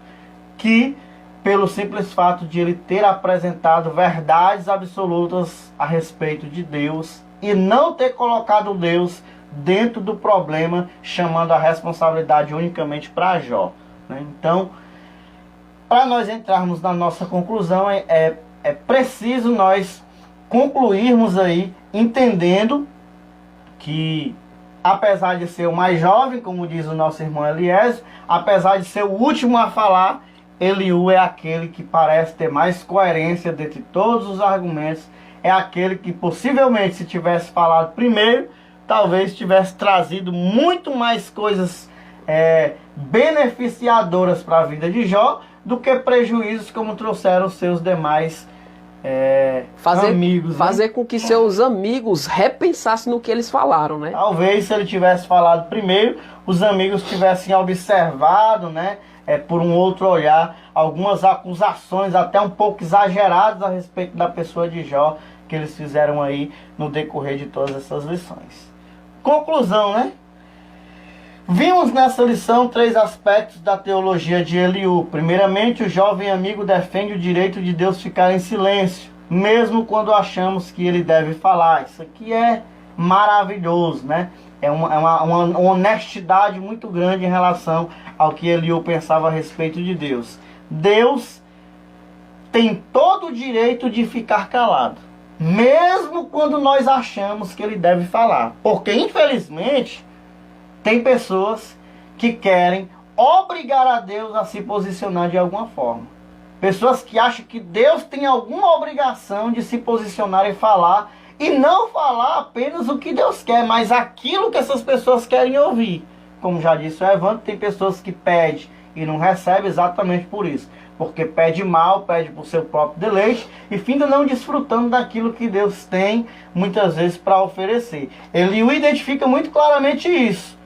que pelo simples fato de ele ter apresentado verdades absolutas a respeito de Deus e não ter colocado Deus dentro do problema, chamando a responsabilidade unicamente para Jó, né? Então, para nós entrarmos na nossa conclusão, é preciso nós concluirmos aí entendendo que, apesar de ser o mais jovem, como diz o nosso irmão Eliezer, apesar de ser o último a falar, Eliú é aquele que parece ter mais coerência dentre todos os argumentos. É aquele que possivelmente, se tivesse falado primeiro, talvez tivesse trazido muito mais coisas beneficiadoras para a vida de Jó do que prejuízos como trouxeram os seus demais amigos. Fazer com que seus amigos repensassem no que eles falaram, né? Talvez, se ele tivesse falado primeiro, os amigos tivessem observado, né, por um outro olhar, algumas acusações até um pouco exageradas a respeito da pessoa de Jó, que eles fizeram aí no decorrer de todas essas lições. Conclusão, né? Vimos nessa lição 3 aspectos da teologia de Eliú. Primeiramente, o jovem amigo defende o direito de Deus ficar em silêncio, mesmo quando achamos que ele deve falar. Isso aqui é maravilhoso, né? É uma honestidade muito grande em relação ao que Eliú pensava a respeito de Deus. Deus tem todo o direito de ficar calado, mesmo quando nós achamos que ele deve falar. Porque, infelizmente, tem pessoas que querem obrigar a Deus a se posicionar de alguma forma. Pessoas que acham que Deus tem alguma obrigação de se posicionar e falar, e não falar apenas o que Deus quer, mas aquilo que essas pessoas querem ouvir. Como já disse o Evandro, tem pessoas que pedem e não recebem exatamente por isso. Porque pede mal, pede por seu próprio deleite e finda não desfrutando daquilo que Deus tem, muitas vezes, para oferecer. Ele identifica muito claramente isso.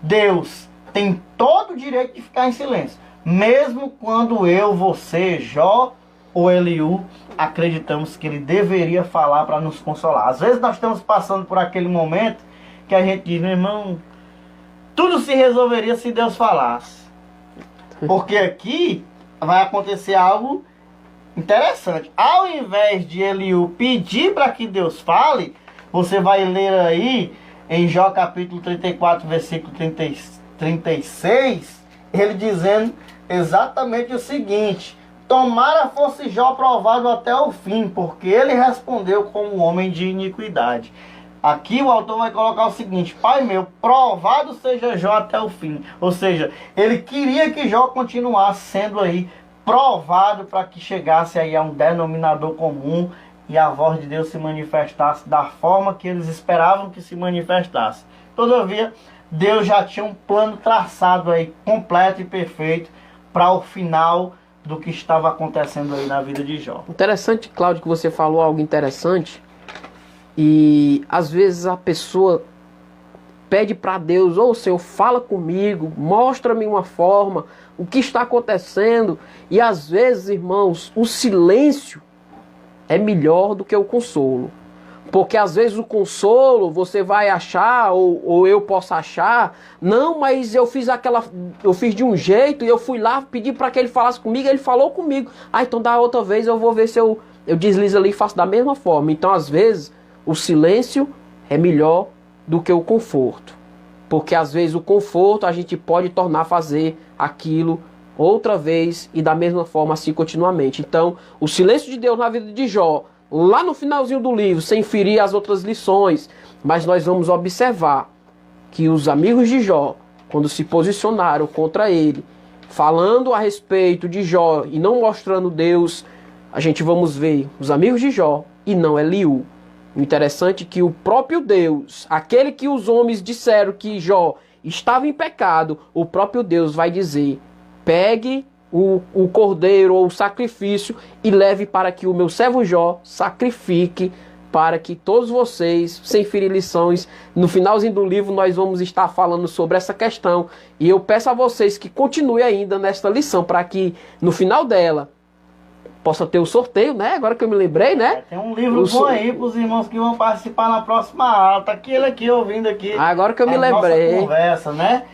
Deus tem todo o direito de ficar em silêncio, mesmo quando eu, você, Jó ou Eliú acreditamos que ele deveria falar para nos consolar. Às vezes nós estamos passando por aquele momento que a gente diz, meu irmão, tudo se resolveria se Deus falasse. Porque aqui vai acontecer algo interessante. Ao invés de Eliú pedir para que Deus fale, você vai ler aí em Jó capítulo 34, versículo 36, ele dizendo exatamente o seguinte: tomara fosse Jó provado até o fim, porque ele respondeu como homem de iniquidade. Aqui o autor vai colocar o seguinte: Pai meu, provado seja Jó até o fim. Ou seja, ele queria que Jó continuasse sendo aí provado para que chegasse aí a um denominador comum e a voz de Deus se manifestasse da forma que eles esperavam que se manifestasse. Todavia, Deus já tinha um plano traçado aí, completo e perfeito, para o final do que estava acontecendo aí na vida de Jó. Interessante, Cláudio, que você falou algo interessante. E às vezes a pessoa pede para Deus: ô Senhor, fala comigo, mostra-me uma forma, o que está acontecendo. E às vezes, irmãos, o silêncio é melhor do que o consolo. Porque às vezes o consolo você vai achar, ou eu posso achar, não, mas eu fiz de um jeito e eu fui lá pedir para que ele falasse comigo, ele falou comigo. Ah, então da outra vez eu vou ver se eu deslizo ali e faço da mesma forma. Então às vezes o silêncio é melhor do que o conforto. Porque às vezes o conforto a gente pode tornar fazer aquilo outra vez e da mesma forma assim continuamente. Então, o silêncio de Deus na vida de Jó, lá no finalzinho do livro, sem ferir as outras lições, mas nós vamos observar que os amigos de Jó, quando se posicionaram contra ele, falando a respeito de Jó e não mostrando Deus, a gente vamos ver os amigos de Jó e não Eliú. O interessante é que o próprio Deus, aquele que os homens disseram que Jó estava em pecado, o próprio Deus vai dizer: pegue o cordeiro ou o sacrifício e leve para que o meu servo Jó sacrifique para que todos vocês, sem ferir lições, no finalzinho do livro nós vamos estar falando sobre essa questão. E eu peço a vocês que continuem ainda nesta lição, para que no final dela possa ter o sorteio, né? Agora que eu me lembrei, né? Tem um livro bom aí para os irmãos que vão participar na próxima aula. Tá aquele aqui ouvindo aqui. Agora que eu me lembrei. Nossa conversa, né?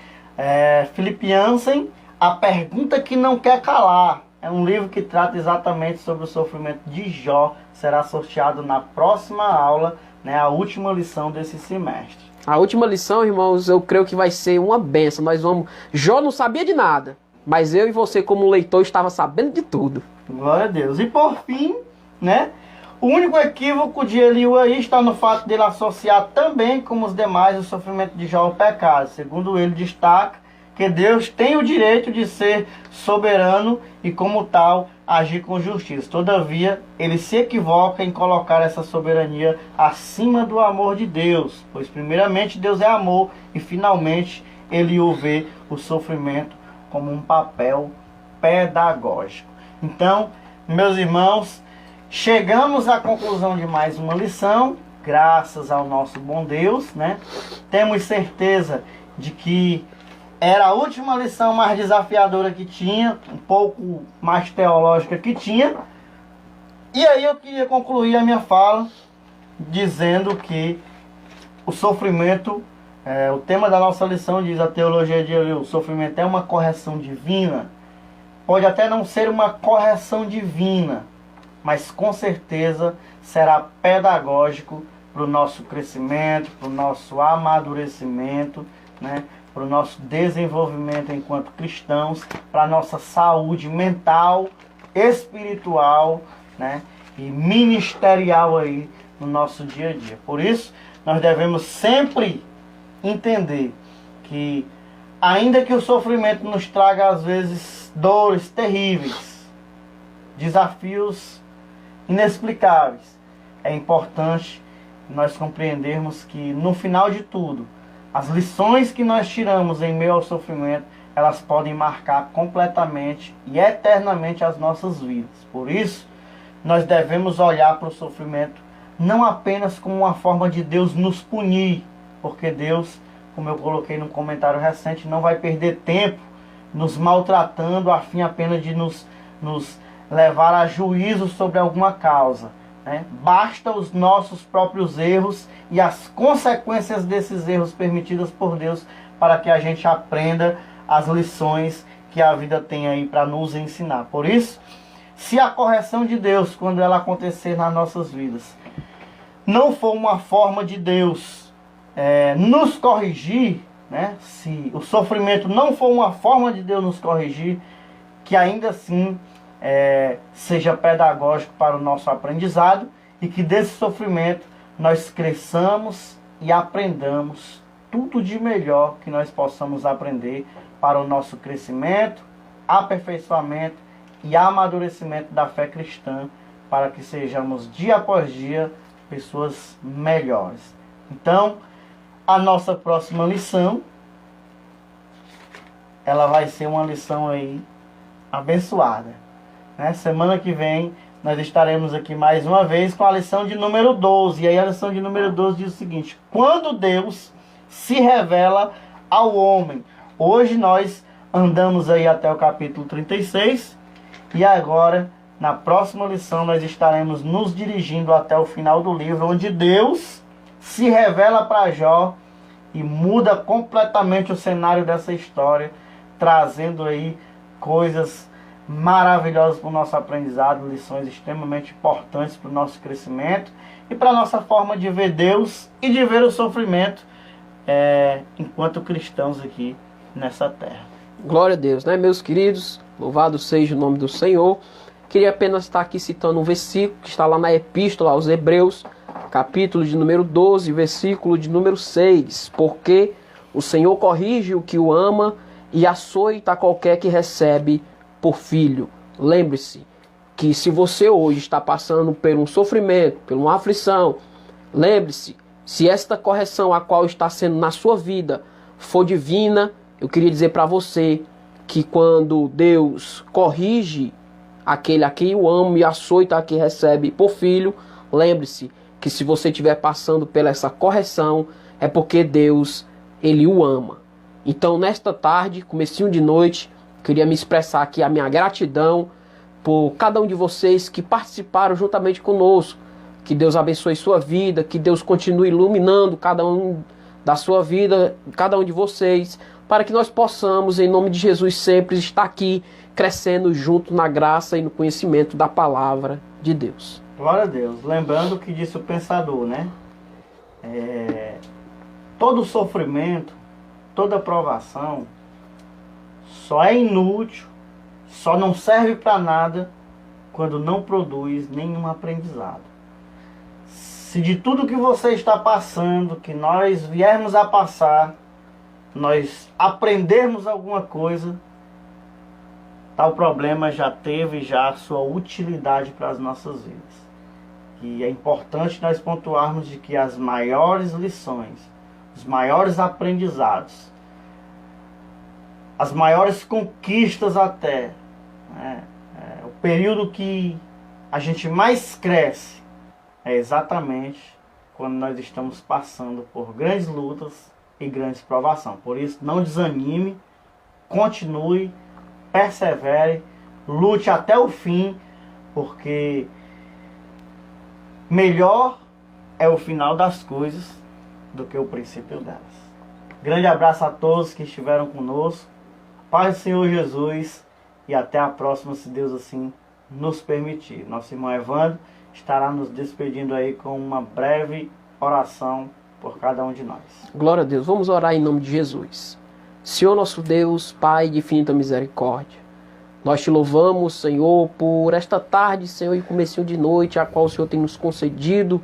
Philip Yancey, A Pergunta que Não Quer Calar. É um livro que trata exatamente sobre o sofrimento de Jó. Será sorteado na próxima aula, né? A última lição desse semestre. A última lição, irmãos, eu creio que vai ser uma benção. Jó não sabia de nada, mas eu e você, como leitor, estava sabendo de tudo. Glória a Deus. E por fim, né? O único equívoco de Eliú aí está no fato dele associar também, como os demais, o sofrimento de Jó ao pecado. Segundo ele, destaca que Deus tem o direito de ser soberano e, como tal, agir com justiça. Todavia, ele se equivoca em colocar essa soberania acima do amor de Deus, pois primeiramente Deus é amor e finalmente Eliú vê o sofrimento como um papel pedagógico. Então, meus irmãos, chegamos à conclusão de mais uma lição, graças ao nosso bom Deus, né? Temos certeza de que era a última lição mais desafiadora que tinha, um pouco mais teológica que tinha. E aí eu queria concluir a minha fala dizendo que o sofrimento, o tema da nossa lição diz, a teologia de Eliú, o sofrimento é uma correção divina. Pode até não ser uma correção divina, mas com certeza será pedagógico para o nosso crescimento, para o nosso amadurecimento, né? Para o nosso desenvolvimento enquanto cristãos, para a nossa saúde mental, espiritual, né? E ministerial aí no nosso dia a dia. Por isso, nós devemos sempre entender que, ainda que o sofrimento nos traga às vezes dores terríveis, desafios inexplicáveis, é importante nós compreendermos que no final de tudo, as lições que nós tiramos em meio ao sofrimento, elas podem marcar completamente e eternamente as nossas vidas. Por isso, nós devemos olhar para o sofrimento não apenas como uma forma de Deus nos punir, porque Deus, como eu coloquei no comentário recente, não vai perder tempo nos maltratando a fim apenas de nos levar a juízo sobre alguma causa. Basta os nossos próprios erros e as consequências desses erros permitidas por Deus para que a gente aprenda as lições que a vida tem aí para nos ensinar. Por isso, se a correção de Deus, quando ela acontecer nas nossas vidas, não for uma forma de Deus nos corrigir, né? Se o sofrimento não for uma forma de Deus nos corrigir, que ainda assim seja pedagógico para o nosso aprendizado e que desse sofrimento nós cresçamos e aprendamos tudo de melhor que nós possamos aprender para o nosso crescimento, aperfeiçoamento e amadurecimento da fé cristã, para que sejamos dia após dia pessoas melhores. Então, a nossa próxima lição, ela vai ser uma lição aí abençoada. Semana que vem nós estaremos aqui mais uma vez com a lição de número 12. E aí a lição de número 12 diz o seguinte: quando Deus se revela ao homem. Hoje nós andamos aí até o capítulo 36. E agora, na próxima lição, nós estaremos nos dirigindo até o final do livro, onde Deus se revela para Jó e muda completamente o cenário dessa história, trazendo aí coisas maravilhosas para o nosso aprendizado, lições extremamente importantes para o nosso crescimento e para a nossa forma de ver Deus e de ver o sofrimento enquanto cristãos aqui nessa terra. Glória a Deus, né, meus queridos? Louvado seja o nome do Senhor. Queria apenas estar aqui citando um versículo que está lá na Epístola aos Hebreus, capítulo de número 12, versículo de número 6. Porque o Senhor corrige o que o ama e açoita qualquer que recebe por filho. Lembre-se que se você hoje está passando por um sofrimento, por uma aflição, lembre-se, se esta correção a qual está sendo na sua vida for divina, eu queria dizer para você que quando Deus corrige aquele a quem o ama e açoita a quem recebe por filho, lembre-se que se você estiver passando por essa correção, é porque Deus, Ele o ama. Então, nesta tarde, comecinho de noite, queria me expressar aqui a minha gratidão por cada um de vocês que participaram juntamente conosco. Que Deus abençoe sua vida, que Deus continue iluminando cada um da sua vida, cada um de vocês, para que nós possamos, em nome de Jesus, sempre estar aqui, crescendo junto na graça e no conhecimento da palavra de Deus. Glória a Deus. Lembrando o que disse o pensador, né? Todo sofrimento, toda provação, só é inútil, só não serve para nada quando não produz nenhum aprendizado. Se de tudo que você está passando, que nós viermos a passar, nós aprendermos alguma coisa, tal problema já teve já a sua utilidade para as nossas vidas. E é importante nós pontuarmos de que as maiores lições, os maiores aprendizados, as maiores conquistas até, né, o período que a gente mais cresce é exatamente quando nós estamos passando por grandes lutas e grandes provações. Por isso, não desanime, continue, persevere, lute até o fim, porque melhor é o final das coisas do que o princípio delas. Grande abraço a todos que estiveram conosco. Paz do Senhor Jesus e até a próxima, se Deus assim nos permitir. Nosso irmão Evandro estará nos despedindo aí com uma breve oração por cada um de nós. Glória a Deus. Vamos orar em nome de Jesus. Senhor nosso Deus, Pai de infinita misericórdia, nós te louvamos, Senhor, por esta tarde, Senhor, e comecinho de noite, a qual o Senhor tem nos concedido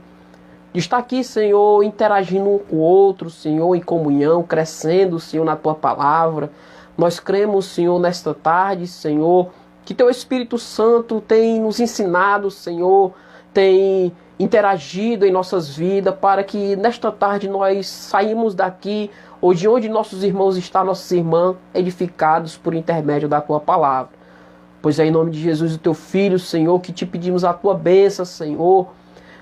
de estar aqui, Senhor, interagindo um com o outro, Senhor, em comunhão, crescendo, Senhor, na Tua palavra. Nós cremos, Senhor, nesta tarde, Senhor, que Teu Espírito Santo tem nos ensinado, Senhor, tem interagido em nossas vidas, para que nesta tarde nós saímos daqui, ou de onde nossos irmãos estão, nossas irmãs, edificados por intermédio da Tua palavra. Pois é em nome de Jesus, o Teu Filho, Senhor, que te pedimos a Tua bênção, Senhor,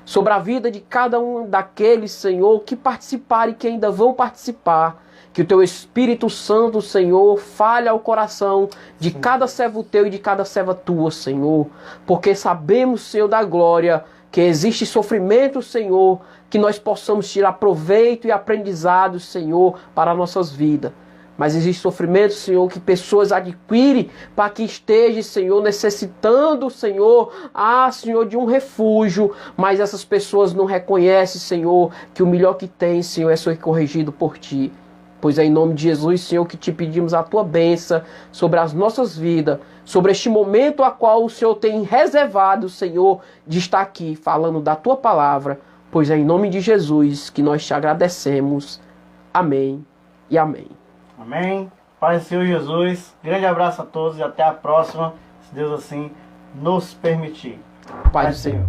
sobre a vida de cada um daqueles, Senhor, que participaram e que ainda vão participar. Que o Teu Espírito Santo, Senhor, fale ao coração de cada servo Teu e de cada serva Tua, Senhor. Porque sabemos, Senhor da glória, que existe sofrimento, Senhor, que nós possamos tirar proveito e aprendizado, Senhor, para nossas vidas. Mas existe sofrimento, Senhor, que pessoas adquirem para que esteja, Senhor, necessitando, Senhor, Senhor, de um refúgio. Mas essas pessoas não reconhecem, Senhor, que o melhor que tem, Senhor, é ser corrigido por Ti. Pois é em nome de Jesus, Senhor, que te pedimos a Tua bênção sobre as nossas vidas, sobre este momento a qual o Senhor tem reservado, Senhor, de estar aqui falando da Tua palavra. Pois é em nome de Jesus que nós te agradecemos. Amém e amém. Amém. Paz do Senhor Jesus. Grande abraço a todos e até a próxima, se Deus assim nos permitir. Paz do Senhor.